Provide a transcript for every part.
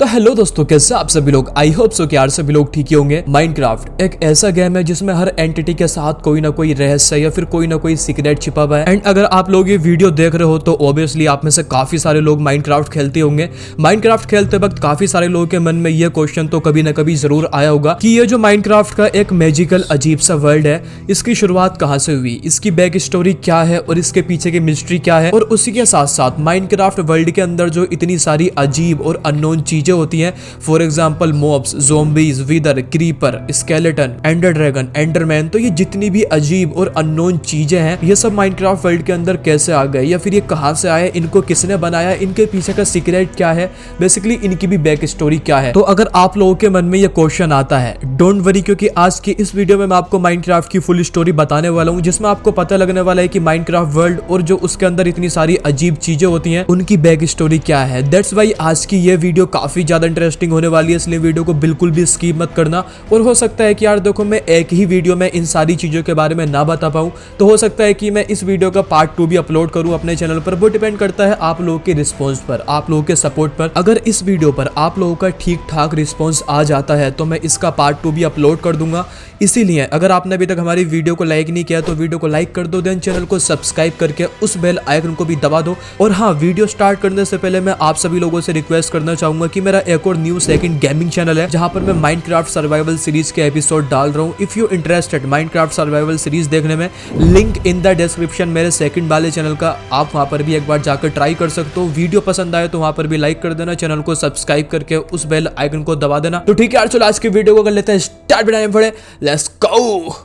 तो हेलो दोस्तों, कैसे आप सभी लोग। आई होप सो कि यार सभी लोग ठीक ही होंगे। माइनक्राफ्ट एक ऐसा गेम है जिसमें हर एंटिटी के साथ कोई ना कोई रहस्य या फिर कोई ना कोई सीक्रेट छिपा हुआ है। एंड अगर आप लोग ये वीडियो देख रहे हो तो ऑब्वियसली आप में से काफी सारे लोग माइनक्राफ्ट खेलते होंगे। माइनक्राफ्ट खेलते वक्त काफी सारे लोगों के मन में ये क्वेश्चन तो कभी ना कभी जरूर आया होगा कि ये जो माइनक्राफ्ट का एक मैजिकल अजीब सा वर्ल्ड है, इसकी शुरुआत कहाँ से हुई, इसकी बैक स्टोरी क्या है और इसके पीछे की मिस्ट्री क्या है। और उसी के साथ साथ माइनक्राफ्ट वर्ल्ड के अंदर जो इतनी सारी अजीब और अननोन चीजें होती हैं, for example mobs, zombies, wither, creeper, skeleton, ender dragon, enderman, तो ये जितनी भी अजीब और अननोन चीजें हैं, ये सब माइनक्राफ्ट वर्ल्ड के अंदर कैसे आ गए या फिर ये कहां से आए, इनको किसने बनाया, इनके पीछे का सीक्रेट क्या है, बेसिकली इनकी भी बैक स्टोरी क्या है। तो अगर आप लोगों के मन में ये क्वेश्चन आता है, डोंट वरी, क्योंकि आज की इस वीडियो में मैं आपको माइनक्राफ्ट की फुल स्टोरी बताने वाला हूँ, जिसमें आपको पता लगने वाला है कि माइनक्राफ्ट वर्ल्ड और जो उसके अंदर इतनी सारी अजीब चीजें होती हैं, उनकी बैक स्टोरी क्या है। दैट्स वाई आज की ये वीडियो काफी ज्यादा इंटरेस्टिंग होने वाली है, इसलिए वीडियो को बिल्कुल भी स्किप मत करना। और हो सकता है कि यार देखो, मैं एक ही वीडियो में इन सारी चीजों के बारे में ना बता पाऊं, तो हो सकता है कि मैं इस वीडियो का पार्ट 2 भी अपलोड करूं अपने चैनल पर। वो डिपेंड करता है आप लोगों के रिस्पॉन्स पर, आप लोगों के सपोर्ट पर। अगर इस वीडियो पर आप लोगों का ठीक ठाक रिस्पॉन्स आ जाता है तो मैं इसका पार्ट 2 भी अपलोड कर दूंगा। इसीलिए अगर आपने अभी तक हमारी वीडियो को लाइक नहीं किया तो वीडियो को लाइक कर दो, देन चैनल को सब्सक्राइब करके उस बेल आइकन को भी दबा दो। और हाँ, वीडियो स्टार्ट करने से पहले मैं आप सभी लोगों से रिक्वेस्ट करना चाहूंगा कि मेरा एक और न्यू सेकंड गेमिंग चैनल है, जहां पर मैं माइनक्राफ्ट सर्वाइवल सीरीज के एपिसोड डाल रहा हूं। If you interested Minecraft survival series देखने में, लिंक इन द डिस्क्रिप्शन मेरे सेकंड वाले चैनल का, आप वहां पर भी एक बार जाकर ट्राई कर सकते हो। वीडियो पसंद आए तो वहां पर भी लाइक कर देना, चैनल को सब्सक्राइब करके उस बेल आइकन को दबा देना। तो ठीक है यार, चलो आज की वीडियो को कर लेते हैं स्टार्ट। बनाने पड़े, लेट्स गो।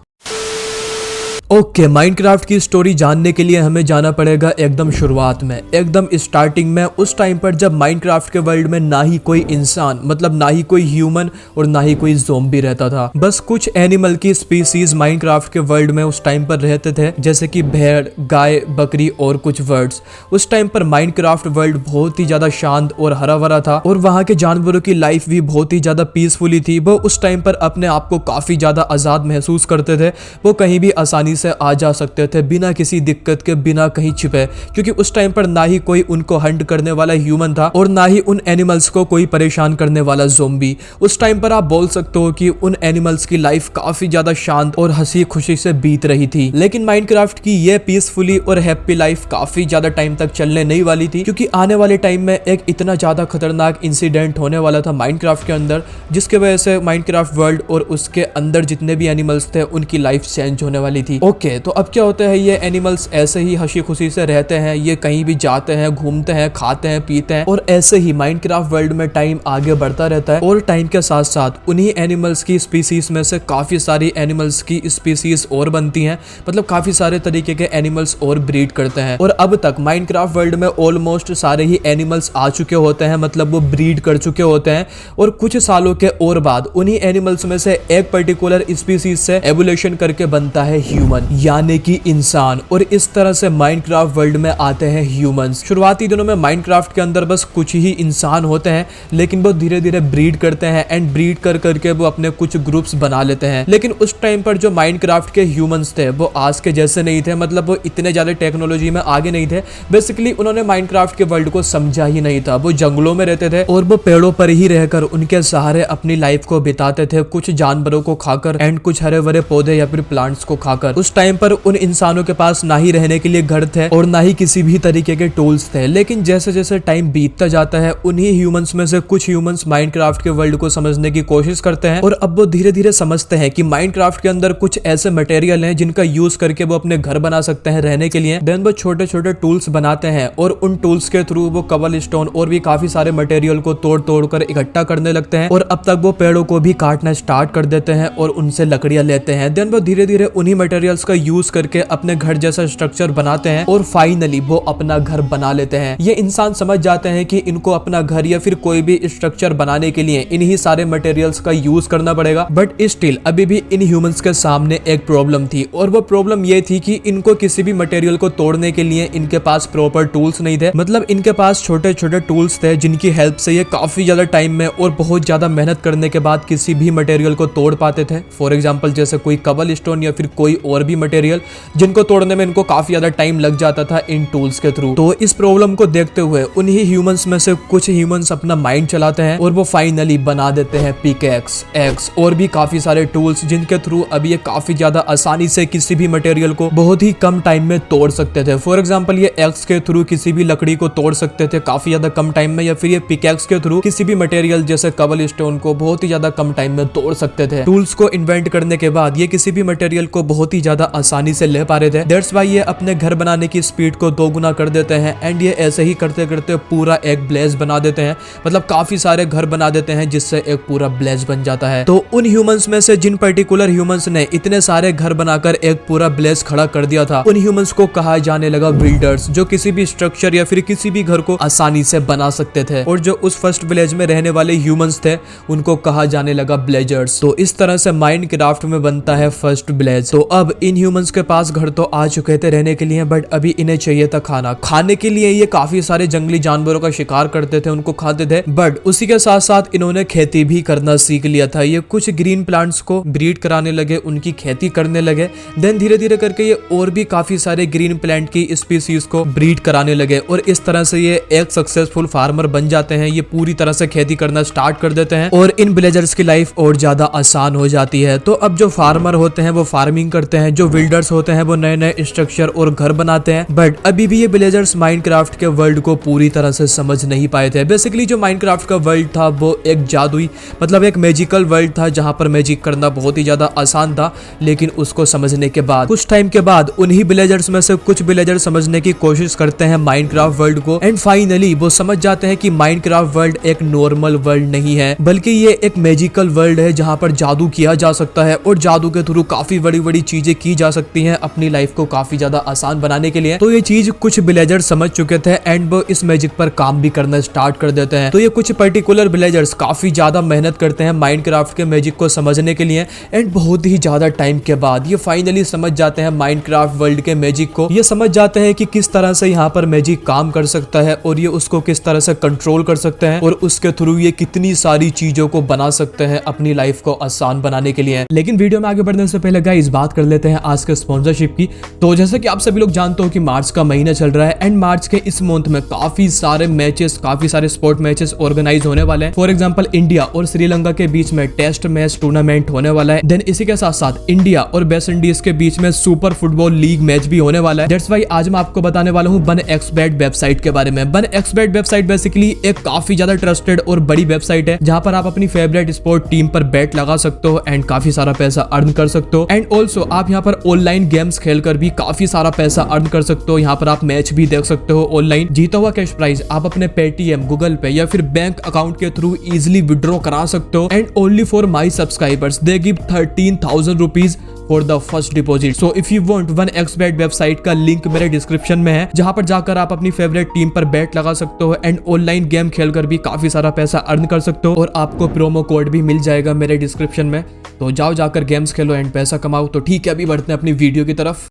ओके, माइनक्राफ्ट की स्टोरी जानने के लिए हमें जाना पड़ेगा एकदम शुरुआत में, एकदम स्टार्टिंग में, उस टाइम पर जब माइनक्राफ्ट के वर्ल्ड में ना ही कोई इंसान, मतलब ना ही कोई ह्यूमन और ना ही कोई ज़ोंबी रहता था। बस कुछ एनिमल की स्पीसीज माइनक्राफ्ट के वर्ल्ड में उस टाइम पर रहते थे, जैसे कि भेड़, गाय, बकरी और कुछ बर्ड्स। उस टाइम पर माइनक्राफ्ट वर्ल्ड बहुत ही ज्यादा शांत और हरा भरा था और वहाँ के जानवरों की लाइफ भी बहुत ही ज्यादा पीसफुली थी। वो उस टाइम पर अपने आप को काफी ज्यादा आजाद महसूस करते थे। वो कहीं भी आसानी से आ जा सकते थे बिना किसी दिक्कत के, बिना कहीं छिपे, क्योंकि उस टाइम पर ना ही कोई उनको हंट करने वाला ह्यूमन था और ना ही उन एनिमल्स को कोई परेशान करने वाला ज़ोंबी। उस टाइम पर आप बोल सकते हो कि उन एनिमल्स की लाइफ काफी ज्यादा शांत और हंसी खुशी से बीत रही थी। लेकिन माइनक्राफ्ट की ये पीसफुली और हैप्पी लाइफ काफी ज्यादा टाइम तक चलने नहीं वाली थी, क्योंकि आने वाले टाइम में एक इतना ज्यादा खतरनाक इंसिडेंट होने वाला था माइनक्राफ्ट के अंदर, जिसके वजह से माइनक्राफ्ट वर्ल्ड और उसके अंदर जितने भी एनिमल्स थे उनकी लाइफ चेंज होने वाली थी। ओके, तो अब क्या होता है, ये एनिमल्स ऐसे ही हंसी खुशी से रहते हैं, ये कहीं भी जाते हैं, घूमते हैं, खाते हैं, पीते हैं, और ऐसे ही माइनक्राफ्ट वर्ल्ड में टाइम आगे बढ़ता रहता है। और टाइम के साथ साथ उन्हीं एनिमल्स की स्पीसीज में से काफी सारी एनिमल्स की स्पीसीज और बनती हैं, मतलब काफी सारे तरीके के एनिमल्स और ब्रीड करते हैं। और अब तक माइनक्राफ्ट वर्ल्ड में ऑलमोस्ट सारे ही एनिमल्स आ चुके होते हैं, मतलब वो ब्रीड कर चुके होते हैं। और कुछ सालों के और बाद उन्हीं एनिमल्स में से एक पर्टिकुलर स्पीसीज से एवोल्यूशन करके बनता है ह्यूमन, यानी कि इंसान। और इस तरह से माइनक्राफ्ट वर्ल्ड में आते हैं ह्यूमंस। शुरुआती दिनों में माइनक्राफ्ट के अंदर बस कुछ ही इंसान होते हैं, लेकिन वो धीरे धीरे ब्रीड करते हैं एंड ब्रीड कर करके वो अपने कुछ ग्रुप्स बना लेते हैं। लेकिन उस टाइम पर जो माइनक्राफ्ट के ह्यूमंस थे वो आज के जैसे नहीं थे, मतलब वो इतने ज्यादा टेक्नोलॉजी में आगे नहीं थे। बेसिकली उन्होंने माइनक्राफ्ट के वर्ल्ड को समझा ही नहीं था। वो जंगलों में रहते थे और वो पेड़ों पर ही रहकर उनके सहारे अपनी लाइफ को बिताते थे, कुछ जानवरों को खाकर एंड कुछ हरे भरे पौधे या फिर प्लांट्स को खाकर। उस टाइम पर उन इंसानों के पास ना ही रहने के लिए घर थे और ना ही किसी भी तरीके के टूल्स थे। लेकिन जैसे जैसे टाइम बीतता जाता है, उन्हीं ह्यूमंस में से कुछ ह्यूमंस माइनक्राफ्ट के वर्ल्ड को समझने की कोशिश करते हैं और अब वो धीरे धीरे समझते हैं कि माइनक्राफ्ट के अंदर कुछ ऐसे मटेरियल हैं जिनका यूज करके वो अपने घर बना सकते हैं रहने के लिए। देन वो छोटे छोटे टूल्स बनाते हैं और उन टूल्स के थ्रू वो कबल स्टोन और भी काफी सारे मटेरियल को तोड़ तोड़ कर इकट्ठा करने लगते हैं। और अब तक वो पेड़ों को भी काटना स्टार्ट कर देते हैं और उनसे लकड़ियां लेते हैं। देन वो धीरे धीरे उन्हीं मटेरियल्स का यूज करके अपने घर जैसा स्ट्रक्चर बनाते हैं और फाइनली वो अपना घर बना लेते हैं। ये इंसान समझ जाते हैं कि इनको अपना घर या फिर कोई भी स्ट्रक्चर बनाने के लिए इन्हीं सारे मटेरियल्स का यूज करना पड़ेगा। बट स्टिल अभी भी इन ह्यूमंस के सामने एक प्रॉब्लम थी, और वो प्रॉब्लम ये थी कि इनको किसी भी मटेरियल को तोड़ने के लिए इनके पास प्रॉपर टूल्स नहीं थे। मतलब इनके पास छोटे छोटे टूल्स थे जिनकी हेल्प से ये काफी ज्यादा टाइम में और बहुत ज्यादा मेहनत करने के बाद किसी भी मटेरियल को तोड़ पाते थे। फॉर एग्जाम्पल जैसे कोई कबल स्टोन या फिर कोई और और भी मटेरियल जिनको तोड़ने में इनको काफी ज्यादा टाइम लग जाता था इन टूल्स के थ्रू। तो इस प्रॉब्लम को देखते हुए उन्हीं ह्यूमंस में से कुछ ह्यूमंस अपना माइंड चलाते हैं और वो फाइनली बना देते हैं पिकैक्स, एक्स और भी काफी सारे टूल्स जिनके थ्रू अब ये काफी ज्यादा आसानी से किसी भी मटेरियल को बहुत ही कम टाइम में तोड़ सकते थे। फॉर एग्जाम्पल ये एक्स के थ्रू किसी भी लकड़ी को तोड़ सकते थे काफी ज्यादा कम टाइम में, या फिर ये पिकैक्स के थ्रू किसी भी मटेरियल जैसे कबल स्टोन को बहुत ही ज्यादा कम टाइम में तोड़ सकते थे। टूल्स को इन्वेंट करने के बाद ये किसी भी मटेरियल को बहुत ही ज्यादा आसानी से ले पा रहे थे। दैट्स व्हाई ये अपने घर बनाने की स्पीड को 2 गुना कर देते हैं एंड ये ऐसे ही करते करते पूरा एक ब्लेज बना देते हैं, मतलब काफी सारे घर बना देते हैं जिससे एक पूरा ब्लेज बन जाता है। तो उन ह्यूमंस में से जिन पर्टिकुलर ह्यूमंस ने इतने सारे घर बनाकर एक पूरा ब्लेज खड़ा कर दिया था, उन ह्यूमंस को कहा जाने लगा बिल्डर्स, जो किसी भी स्ट्रक्चर या फिर किसी भी घर को आसानी से बना सकते थे। और जो उस फर्स्ट विलेज में रहने वाले ह्यूमंस थे उनको कहा जाने लगा विलेजर्स। तो इस तरह से माइनक्राफ्ट में बनता है फर्स्ट विलेज। तो अब इन ह्यूमंस के पास घर तो आ चुके थे रहने के लिए, बट अभी इन्हें चाहिए था खाना। खाने के लिए ये काफी सारे जंगली जानवरों का शिकार करते थे, उनको खाते थे, बट उसी के साथ साथ इन्होंने खेती भी करना सीख लिया था। ये कुछ ग्रीन प्लांट्स को ब्रीड कराने लगे, उनकी खेती करने लगे। देन धीरे धीरे करके ये और भी काफी सारे ग्रीन प्लांट की स्पीसीज को ब्रीड कराने लगे और इस तरह से ये एक सक्सेसफुल फार्मर बन जाते हैं। ये पूरी तरह से खेती करना स्टार्ट कर देते हैं और इन विलेजर्स की लाइफ और ज्यादा आसान हो जाती है। तो अब जो फार्मर होते हैं वो फार्मिंग करते हैं, जो बिल्डर्स होते हैं वो नए नए स्ट्रक्चर और घर बनाते हैं, बट अभी भी ये विलेजर्स माइनक्राफ्ट के वर्ल्ड को पूरी तरह से समझ नहीं पाए थे। बेसिकली जो माइनक्राफ्ट का वर्ल्ड था वो एक जादुई मतलब एक मैजिकल वर्ल्ड था जहां पर मैजिक करना बहुत ही ज्यादा आसान था, लेकिन उसको समझने के बाद कुछ टाइम के बाद उन्हीं विलेजर्स में से कुछ विलेजर समझने की कोशिश करते हैं माइनक्राफ्ट वर्ल्ड को एंड फाइनली वो समझ जाते हैं कि माइनक्राफ्ट वर्ल्ड एक नॉर्मल वर्ल्ड नहीं है, बल्कि ये एक मैजिकल वर्ल्ड है जहां पर जादू किया जा सकता है और जादू के थ्रू काफी बड़ी बड़ी चीजें की जा सकती हैं अपनी लाइफ को काफी ज्यादा आसान बनाने के लिए। तो ये चीज कुछ विलेजर्स समझ चुके थे एंड वो इस मैजिक पर काम भी करना स्टार्ट कर देते हैं। तो ये कुछ पर्टिकुलर विलेजर्स काफी ज्यादा मेहनत करते हैं माइनक्राफ्ट के मैजिक को समझने के लिए एंड बहुत ही ज्यादा टाइम के बाद ये फाइनली समझ जाते हैं माइनक्राफ्ट वर्ल्ड के मैजिक को। ये समझ जाते हैं कि किस तरह से यहाँ पर मैजिक काम कर सकता है और ये उसको किस तरह से कंट्रोल कर सकते हैं और उसके थ्रू ये कितनी सारी चीजों को बना सकते हैं अपनी लाइफ को आसान बनाने के लिए। लेकिन वीडियो में आगे बढ़ने से पहले गाइस बात कर लेते हैं आज के स्पॉन्सरशिप की। तो जैसे कि आप सभी लोग जानते हो कि मार्च का महीना चल रहा है एंड मार्च के इस मंथ में काफी सारे मैचेस, काफी सारे स्पोर्ट मैचेस ऑर्गेनाइज होने वाले हैं। फॉर एग्जांपल इंडिया और श्रीलंका के बीच में टेस्ट मैच टूर्नामेंट होने वाला है। देन इसी के साथ साथ इंडिया और वेस्ट इंडीज के बीच में सुपर फुटबॉल लीग मैच भी होने वाला है। दैट्स व्हाई आज मैं आपको बताने वाला हूं BunXBet वेबसाइट के बारे में। BunXBet वेबसाइट बेसिकली एक काफी ज्यादा ट्रस्टेड और बड़ी वेबसाइट है जहां पर आप अपनी फेवरेट स्पोर्ट टीम पर बेट लगा सकते हो एंड काफी सारा पैसा अर्न कर सकते हो एंड ऑल्सो आप यहाँ पर ऑनलाइन गेम्स खेलकर भी काफी सारा पैसा अर्न कर सकते हो। यहाँ पर आप मैच भी देख सकते हो ऑनलाइन। जीता हुआ कैश प्राइज आप अपने पेटीएम, गूगल पे या फिर बैंक अकाउंट के थ्रू इजिली विड्रॉ करा सकते हो and only for my subscribers they give 13,000 rupees for the first deposit. So if you want BunXBet website का लिंक मेरे डिस्क्रिप्शन में है जहां पर जाकर आप अपनी फेवरेट टीम पर बेट लगा सकते हो एंड ऑनलाइन गेम खेलकर भी काफी सारा पैसा अर्न कर सकते हो और आपको प्रोमो कोड भी मिल जाएगा मेरे डिस्क्रिप्शन में। तो जाओ जाकर गेम्स खेलो एंड पैसा कमाओ। तो ठीक है, अभी बढ़ते हैं अपनी वीडियो की तरफ।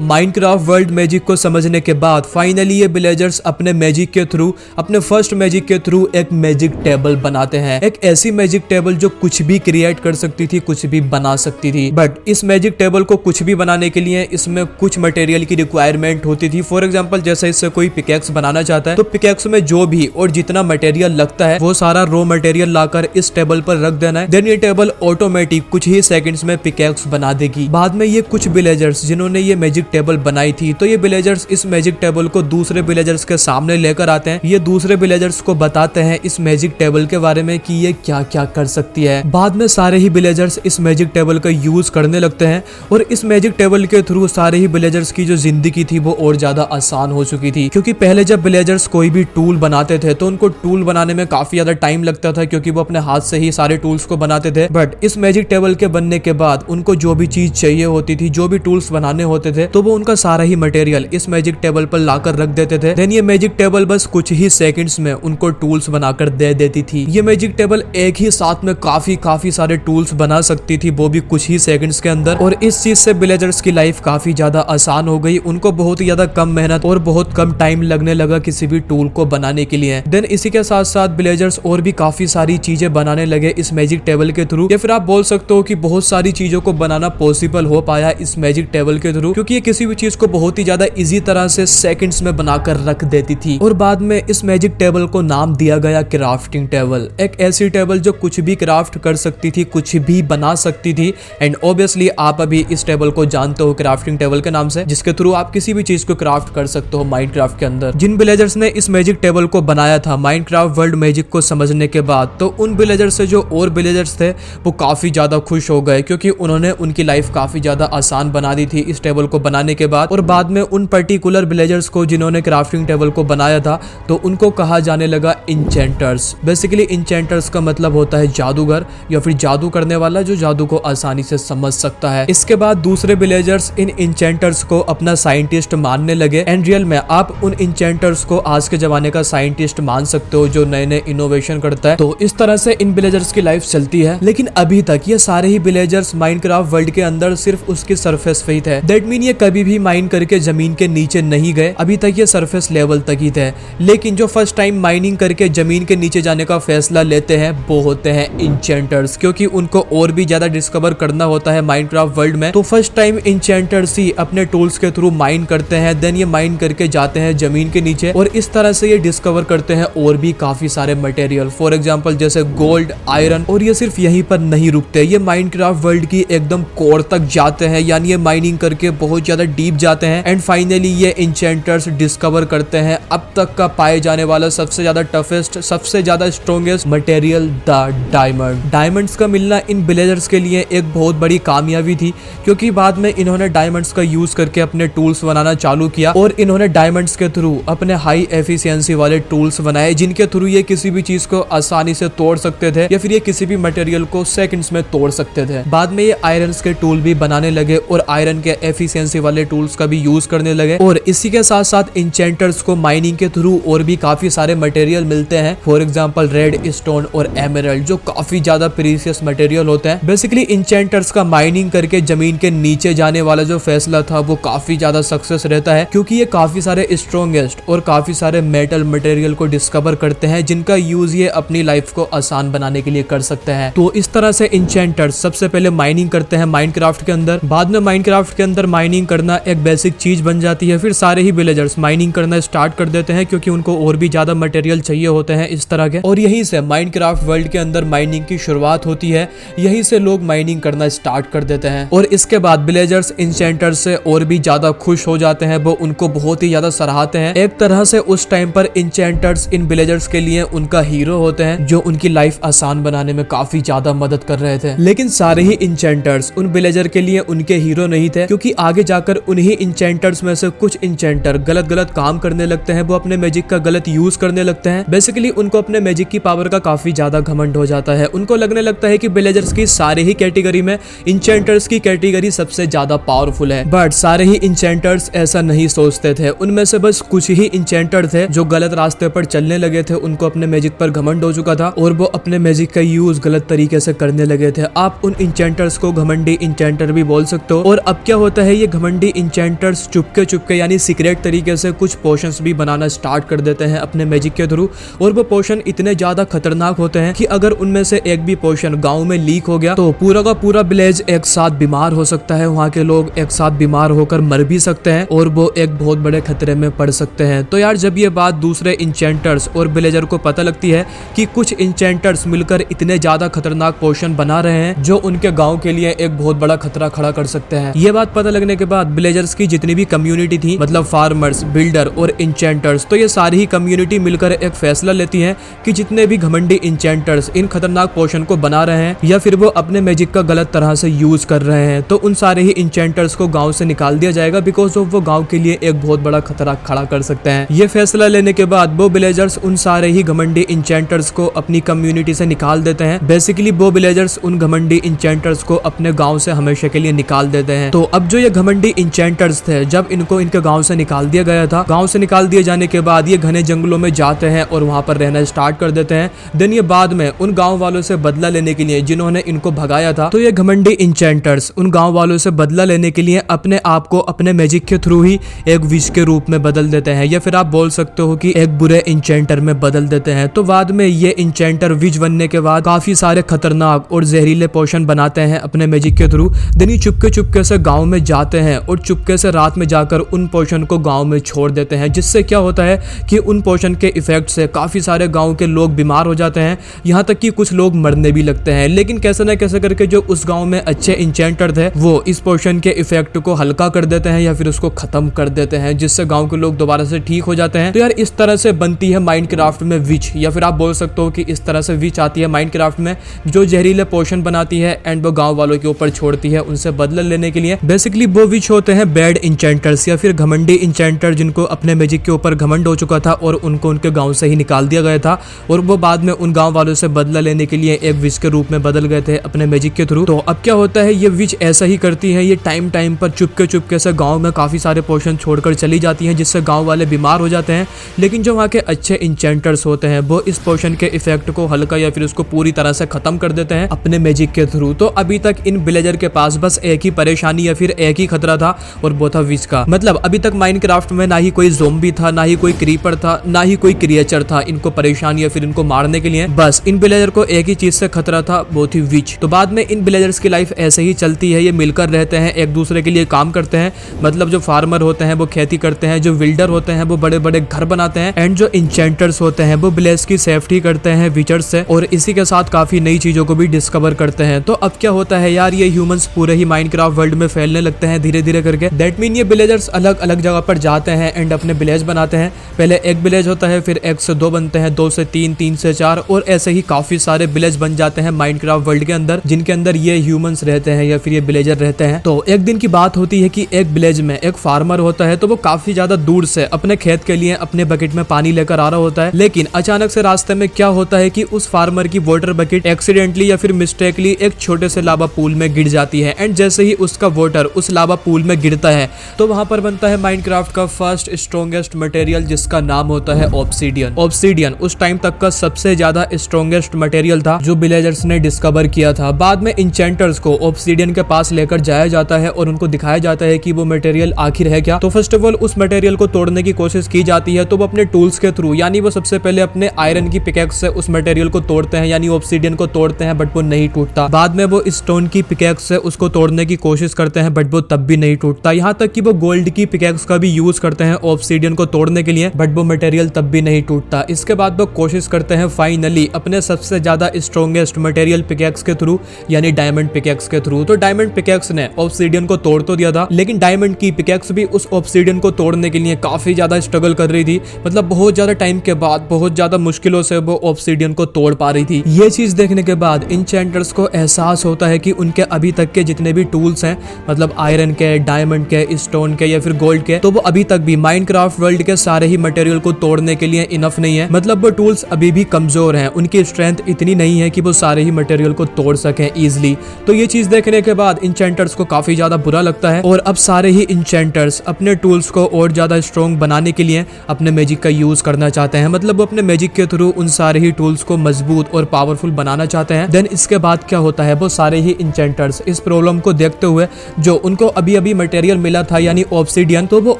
माइनक्राफ्ट वर्ल्ड मैजिक को समझने के बाद फाइनली ये विलेजर्स अपने मैजिक के थ्रू, अपने फर्स्ट मैजिक के थ्रू एक मैजिक टेबल बनाते हैं। एक ऐसी मैजिक टेबल जो कुछ भी क्रिएट कर सकती थी, कुछ भी बना सकती थी। बट इस मैजिक टेबल को कुछ भी बनाने के लिए इसमें कुछ मटेरियल की रिक्वायरमेंट होती थी। फॉर एग्जाम्पल जैसे इससे कोई पिकैक्स बनाना चाहता है तो पिकैक्स में जो भी और जितना मटेरियल लगता है वो सारा रॉ मटेरियल लाकर इस टेबल पर रख देना है। देन ये टेबल ऑटोमेटिक कुछ ही सेकंड्स में पिकैक्स बना देगी। बाद में ये कुछ विलेजर्स जिन्होंने ये मैजिक टेबल बनाई थी तो ये विलेजर्स इस मैजिक टेबल को दूसरे विलेजर्स के सामने लेकर आते हैं। ये दूसरे विलेजर्स को बताते हैं इस मैजिक टेबल के बारे में कि ये क्या क्या कर सकती है। बाद में सारे ही विलेजर्स इस मैजिक टेबल का यूज करने लगते हैं और इस मैजिक टेबल के थ्रू सारे ही विलेजर्स की जो जिंदगी थी वो और ज्यादा आसान हो चुकी थी। क्योंकि पहले जब विलेजर्स कोई भी टूल बनाते थे तो उनको टूल बनाने में काफी ज्यादा टाइम लगता था क्योंकि वो अपने हाथ से ही सारे टूल्स को बनाते थे। बट इस मैजिक टेबल के बनने के बाद उनको जो भी चीज चाहिए होती थी, जो भी टूल्स बनाने होते थे तो वो उनका सारा ही मटेरियल इस मैजिक टेबल पर लाकर रख देते थे। देन ये मैजिक टेबल बस कुछ ही सेकंड्स में उनको टूल्स बनाकर दे देती थी। ये मैजिक टेबल एक ही साथ में काफी सारे टूल्स बना सकती थी, वो भी कुछ ही सेकंड्स के अंदर। और इस चीज से विलेजर्स की लाइफ काफी ज्यादा आसान हो गई। उनको बहुत ही ज्यादा कम मेहनत और बहुत कम टाइम लगने लगा किसी भी टूल को बनाने के लिए। देन इसी के साथ साथ विलेजर्स और भी काफी सारी चीजें बनाने लगे इस मैजिक टेबल के थ्रू, या फिर आप बोल सकते हो कि बहुत सारी चीजों को बनाना पॉसिबल हो पाया इस मैजिक टेबल के थ्रू, क्योंकि ये किसी भी चीज को बहुत ही ज्यादा इजी तरह से सेकंड्स में बनाकर रख देती थी। और बाद में इस मैजिक टेबल को नाम दिया गया क्राफ्टिंग टेबल। एक ऐसी टेबल जो कुछ भी क्राफ्ट कर सकती थी, कुछ भी बना सकती थी। एंड ऑब्वियसली आप अभी इस टेबल को जानते हो क्राफ्टिंग टेबल के नाम से, जिसके थ्रू आप किसी भी चीज को क्राफ्ट कर सकते हो माइनक्राफ्ट के अंदर। जिन विलेजर्स ने इस मैजिक टेबल को बनाया था माइनक्राफ्ट वर्ल्ड मैजिक को समझने के बाद, तो उन विलेजर्स से जो और विलेजर्स थे वो काफी ज्यादा खुश हो गए, क्योंकि उन्होंने उनकी लाइफ काफी ज्यादा आसान बना दी थी इस टेबल को बनाने के बाद। और बाद में उन पर्टिकुलर विलेजर्स को जिन्होंने क्राफ्टिंग टेबल को बनाया था, तो उनको कहा जाने लगा इंचेंटर्स। बेसिकली इंचेंटर्स का मतलब होता है जादूगर या फिर जादू करने वाला जो जादू को आसानी से समझ सकता है। इसके बाद दूसरे विलेजर्स इन इंचेंटर्स को अपना साइंटिस्ट मानने लगे। एंड रियल में आप उन इंचेंटर्स को आज के जमाने का साइंटिस्ट मान सकते हो जो नए नए इनोवेशन करता है। तो इस तरह से इन विलेजर्स की लाइफ चलती है। लेकिन अभी तक ये सारे ही विलेजर्स माइनक्राफ्ट वर्ल्ड के अंदर सिर्फ उसके सरफेस पे ही थे। दैट मीन ये कभी भी माइन करके जमीन के नीचे नहीं गए, अभी तक ये सरफेस लेवल तक ही थे। लेकिन जो फर्स्ट टाइम माइनिंग करके जमीन के नीचे जाने का फैसला लेते हैं वो होते हैं इंचेंटर्स, क्योंकि उनको और भी ज्यादा डिस्कवर करना होता है माइनक्राफ्ट वर्ल्ड में। तो फर्स्ट टाइम इंचेंटर्स ही अपने टूल्स के थ्रू माइन करते हैं। देन ये माइन करके जाते हैं जमीन के नीचे और इस तरह से ये डिस्कवर करते हैं और भी काफी सारे मटेरियल, फॉर एग्जांपल जैसे गोल्ड, आयरन। और ये सिर्फ यहीं पर नहीं रुकते, ये माइनक्राफ्ट वर्ल्ड की एकदम कोर तक जाते हैं, यानी ये माइनिंग करके बहुत ज्यादा डीप जाते हैं। एंड फाइनली ये इंचेंटर्स डिस्कवर करते हैं अब तक का पाए जाने वाला सबसे ज्यादा टफेस्ट, सबसे ज्यादा strongest material, the diamond. Diamonds का मिलना इन विलेजर्स के लिए एक बहुत बड़ी कामयाबी थी, क्योंकि बाद में इन्होंने डायमंड्स का यूज करके अपने टूल्स बनाना चालू किया और इन्होंने डायमंड्स के थ्रू अपने हाई एफिशिएंसी वाले टूल्स बनाए, जिनके थ्रू ये किसी भी चीज को आसानी से तोड़ सकते थे या फिर ये किसी भी मटेरियल को सेकंड्स में तोड़ सकते थे। बाद में ये आयरन्स के टूल भी बनाने लगे और आयरन के एफिशिएंसी वाले टूल्स का भी यूज करने लगे। और इसी के साथ साथ इंचेंटर्स को माइनिंग के थ्रू और भी काफी सारे मटेरियल मिलते हैं, फॉर एग्जांपल रेड स्टोन और एमराल्ड, जो काफी ज्यादा प्रीशियस मटेरियल होते हैं। बेसिकली इंचेंटर्स का माइनिंग करके जमीन के नीचे जाने वाला जो फैसला था वो काफी ज्यादा सक्सेस रहता है, क्योंकि ये काफी सारे स्ट्रॉन्गेस्ट और काफी सारे मेटल मटेरियल को डिस्कवर करते हैं, जिनका यूज ये अपनी लाइफ को आसान बनाने के लिए कर सकते हैं। तो इस तरह से इंचेंटर्स सबसे पहले माइनिंग करते हैं माइनक्राफ्ट के अंदर। बाद में माइनक्राफ्ट के अंदर माइनिंग करना एक बेसिक चीज बन जाती है। फिर सारे ही विलेजर्स माइनिंग करना स्टार्ट कर देते हैं, क्योंकि उनको और भी ज्यादा मटेरियल चाहिए होते हैं इस तरह के। और यहीं से माइनक्राफ्ट वर्ल्ड के अंदर माइनिंग की शुरुआत होती है, यहीं से लोग माइनिंग करना स्टार्ट कर देते हैं। और इसके बाद विलेजर्स इंचेंटर्स से और भी ज्यादा खुश हो जाते हैं, वो उनको बहुत ही ज्यादा सराहते हैं। एक तरह से उस टाइम पर इंचेंटर्स इन विलेजर्स के लिए उनका हीरो होते हैं, जो उनकी लाइफ आसान बनाने में काफी ज्यादा मदद कर रहे थे। लेकिन सारे ही इंचेंटर्स उन विलेजर के लिए उनके हीरो नहीं थे, क्योंकि आगे जाकर उन्हीं इंचेंटर्स में से कुछ इंचेंटर गलत काम करने लगते हैं। वो अपने मैजिक का गलत यूज करने लगते हैं। बेसिकली उनको अपने मैजिक की पावर का काफी ज्यादा घमंड हो जाता है। उनको लगने लगता है कि विलेजर्स की सारे ही कैटेगरी में इंचेंटर्स की कैटेगरी सबसे ज्यादा पावरफुल है। बट सारे ही इंचेंटर्स ऐसा नहीं सोचते थे। उनमें से बस कुछ ही इंचेंटर थे जो गलत रास्ते पर चलने लगे थे। उनको अपने मैजिक पर घमंड हो चुका था और वो अपने मैजिक का यूज गलत तरीके से करने लगे थे। आप उन इंचेंटर्स को घमंडी इंचेंटर भी बोल सकते हो। और अब क्या होता है, ये घमंडी इंचेंटर्स चुपके यानी सीक्रेट तरीके से कुछ पोशंस भी बनाना स्टार्ट कर देते हैं अपने मैजिक के थ्रू। और वो पोशन इतने ज्यादा खतरनाक होते हैं कि अगर उनमें से एक भी पोशन गांव में लीक हो गया तो पूरा का पूरा विलेज एक साथ बीमार हो सकता है। वहाँ के लोग एक साथ बीमार होकर मर भी सकते हैं और वो एक बहुत बड़े खतरे में पड़ सकते हैं। तो यार जब ये बात दूसरे इंचेंटर्स और विलेजर को पता लगती है कि कुछ इंचेंटर्स मिलकर इतने ज्यादा खतरनाक पोशन बना रहे हैं जो उनके गांव के लिए एक बहुत बड़ा खतरा खड़ा कर सकते हैं, ये बात पता लगने के बाद विलेजर्स की जितनी भी कम्युनिटी थी, मतलब फार्मर्स, बिल्डर और इंचेंटर्स, तो ये सारी ही कम्युनिटी मिलकर एक फैसला लेती है कि जितने भी घमंडी इंचेंटर्स इन खतरनाक पोशन को बना रहे हैं या फिर वो अपने मैजिक का गलत तरह से यूज कर रहे हैं, तो उन सारे ही इंचेंटर्स को गांव से निकाल दिया जाएगा, बिकॉज ऑफ वो गांव के लिए एक बहुत बड़ा खतरा खड़ा कर सकते हैं। ये फैसला लेने के बाद वो विलेजर्स उन सारे ही घमंडी इंचेंटर्स को अपनी कम्युनिटी से निकाल देते हैं। बेसिकली वो विलेजर्स उन घमंडी इंचेंटर्स को अपने गांव से हमेशा के लिए निकाल देते हैं। तो अब जो ये घमंडी घमंडी इंचेंटर्स थे, जब इनको इनके गांव से निकाल दिया गया था, गांव से निकाल दिए जाने के बाद ये घने जंगलों में जाते हैं और वहां पर रहना स्टार्ट कर देते हैं। देन ये बाद में उन गांव वालों से बदला लेने के लिए जिन्होंने इनको भगाया था, तो ये घमंडी इंचेंटर्स उन गांव वालों से बदला लेने के लिए अपने आप को अपने मैजिक के थ्रू ही एक विश के रूप में बदल देते हैं, या फिर आप बोल सकते हो कि एक बुरे इंचेंटर में बदल देते हैं। तो बाद में ये इंचेंटर विश बनने के बाद काफी सारे खतरनाक और जहरीले पोशन बनाते हैं अपने मैजिक के थ्रू। देन ये चुपके से गांव में जाते हैं और चुपके से रात में जाकर उन पोशन को गांव में छोड़ देते हैं, जिससे क्या होता है कि उन पोशन के इफेक्ट से काफी सारे गांव के लोग बीमार हो जाते हैं, यहाँ तक कि कुछ लोग मरने भी लगते हैं। लेकिन कैसे न कैसे करके जो उस गांव में अच्छे इंचेंटर थे वो इस पोशन के इफेक्ट को हल्का कर देते हैं या फिर उसको खत्म कर देते हैं, जिससे गांव के लोग दोबारा से ठीक हो जाते हैं। तो यार इस तरह से बनती है माइनक्राफ्ट में विच, या फिर आप बोल सकते हो कि इस तरह से विच आती है माइनक्राफ्ट में, जो जहरीले पोशन बनाती है एंड वो गांव वालों के ऊपर छोड़ती है उनसे बदला लेने के लिए। बेसिकली वो विच होते हैं बैड इंचेंटर्स या फिर घमंडी इंचेंटर, जिनको अपने मैजिक के ऊपर घमंड हो चुका था और उनको उनके गांव से ही निकाल दिया गया था, और वो बाद में उन गांव वालों से बदला लेने के लिए एक विच के रूप में बदल गए थे अपने मैजिक के थ्रू। तो अब क्या होता है, ये विच ऐसा ही करती है, ये टाइम पर चुपके से गांव में काफी सारे पोशन छोड़कर चली जाती हैं, जिससे गांव वाले बीमार हो जाते हैं। लेकिन जो वहाँ के अच्छे इंचेंटर्स होते हैं वो इस पोशन के इफेक्ट को हल्का या फिर उसको पूरी तरह से खत्म कर देते हैं अपने मैजिक के थ्रू। तो अभी तक इन विलेजर के पास बस एक ही परेशानी या फिर एक ही खतरा था, और वो था विच का। मतलब अभी तक माइनक्राफ्ट में ना ही कोई ज़ोंबी था, ना ही कोई क्रीपर था, ना ही कोई क्रिएचर था इनको परेशान या फिर इनको मारने के लिए। बस इन विलेजर को एक ही चीज से खतरा था, वो थी विच। तो बाद में इन विलेजर्स की लाइफ ऐसे ही चलती है, ये मिलकर रहते हैं, एक दूसरे के लिए काम करते हैं। मतलब जो फार्मर होते हैं वो खेती करते हैं, जो बिल्डर होते हैं वो बड़े बड़े घर बनाते हैं, एंड जो इंचेंटर्स होते हैं वो विलेज की सेफ्टी करते हैं विचर्स से, और इसी के साथ काफी नई चीजों को भी डिस्कवर करते हैं। तो अब क्या होता है यार, ये ह्यूमंस पूरे ही माइनक्राफ्ट वर्ल्ड में फैलने लगते हैं धीरे धीरे करके। दैट मीन ये विलेजर्स अलग अलग जगह पर जाते हैं एंड अपने विलेज बनाते हैं। पहले एक विलेज होता है, फिर 1 से 2 बनते हैं, 2 से 3, 3 से 4, और ऐसे ही काफी सारे विलेज बन जाते हैं माइनक्राफ्ट वर्ल्ड के अंदर, जिनके अंदर ये ह्यूमंस रहते हैं या फिर ये विलेजर रहते हैं। तो एक दिन की बात होती है कि एक विलेज में एक फार्मर होता है, तो वो काफी ज्यादा दूर से अपने खेत के लिए अपने बकेट में पानी लेकर आ रहा होता है। लेकिन अचानक से रास्ते में क्या होता है कि उस फार्मर की वाटर बकेट एक्सीडेंटली या फिर मिस्टेकली एक छोटे से लावा पूल में गिर जाती है, एंड जैसे ही उसका वाटर उस लावा पूल में गिरता है तो वहां पर बनता है माइनक्राफ्ट का फर्स्ट स्ट्रॉन्गेस्ट मटेरियल, जिसका नाम होता है ऑब्सीडियन। ऑब्सीडियन उस टाइम तक का सबसे ज्यादा स्ट्रॉन्गेस्ट मटेरियल था जो विलेजर्स ने डिस्कवर किया था। बाद में इंचेंटर्स को ऑब्सीडियन के पास लेकर जाया जाता है और उनको दिखाया जाता है कि वो मटेरियल आखिर है क्या। तो फर्स्ट ऑफ ऑल उस मटेरियल को तोड़ने की कोशिश की जाती है, तो वो अपने टूल्स के थ्रू, यानी वो सबसे पहले अपने आयरन की पिकैक्स से उस मटेरियल को तोड़ते हैं, यानी ऑब्सीडियन को तोड़ते हैं, बट वो नहीं टूटता। बाद में वो स्टोन की पिकैक्स से उसको तोड़ने की कोशिश करते हैं, बट वो तब भी नहीं टूटता। यहाँ तक कि वो गोल्ड की पिकैक्स का भी यूज करते हैं ऑब्सीडियन को तोड़ने के लिए, बट वो मटेरियल तब भी नहीं टूटता। इसके बाद वो कोशिश करते हैं फाइनली अपने सबसे ज्यादा स्ट्रॉन्गेस्ट मटेरियल पिकैक्स के थ्रू, यानी डायमंड पिकैक्स के थ्रू। तो डायमंड पिकैक्स ने ऑब्सीडियन को तोड़ तो दिया था, लेकिन डायमंड की पिकैक्स भी उस ऑब्सीडियन को तोड़ने के लिए काफी ज्यादा स्ट्रगल कर रही थी। मतलब बहुत ज्यादा टाइम के बाद, बहुत ज्यादा मुश्किलों से वो ऑब्सीडियन को तोड़ पा रही थी। ये चीज देखने के बाद इंचेंटर्स को एहसास होता है कि उनके अभी तक के जितने भी टूल्स हैं, मतलब आयरन के, डायमंड के, स्टोन के या फिर गोल्ड के, तो वो अभी तक भी माइनक्राफ्ट वर्ल्ड के सारे ही मटेरियल को तोड़ने के लिए इनफ नहीं है। मतलब वो टूल्स अभी भी कमजोर हैं, उनकी स्ट्रेंथ इतनी नहीं है कि वो सारे ही मटेरियल को तोड़ सकें इजिली। तो ये चीज देखने के बाद इंचेंटर्स को काफी ज्यादा बुरा लगता है, और अब सारे ही इंचेंटर्स अपने टूल्स को और ज्यादा स्ट्रॉन्ग बनाने के लिए अपने मैजिक का यूज करना चाहते हैं। मतलब वो अपने मैजिक के थ्रू उन सारे ही टूल्स को मजबूत और पावरफुल बनाना चाहते हैं। देन इसके बाद क्या होता है, वो सारे ही इंचेंटर्स इस प्रॉब्लम को देखते हुए, जो उनको अभी अभी मटेरियल मिला था यानी ऑब्सीडियन, तो वो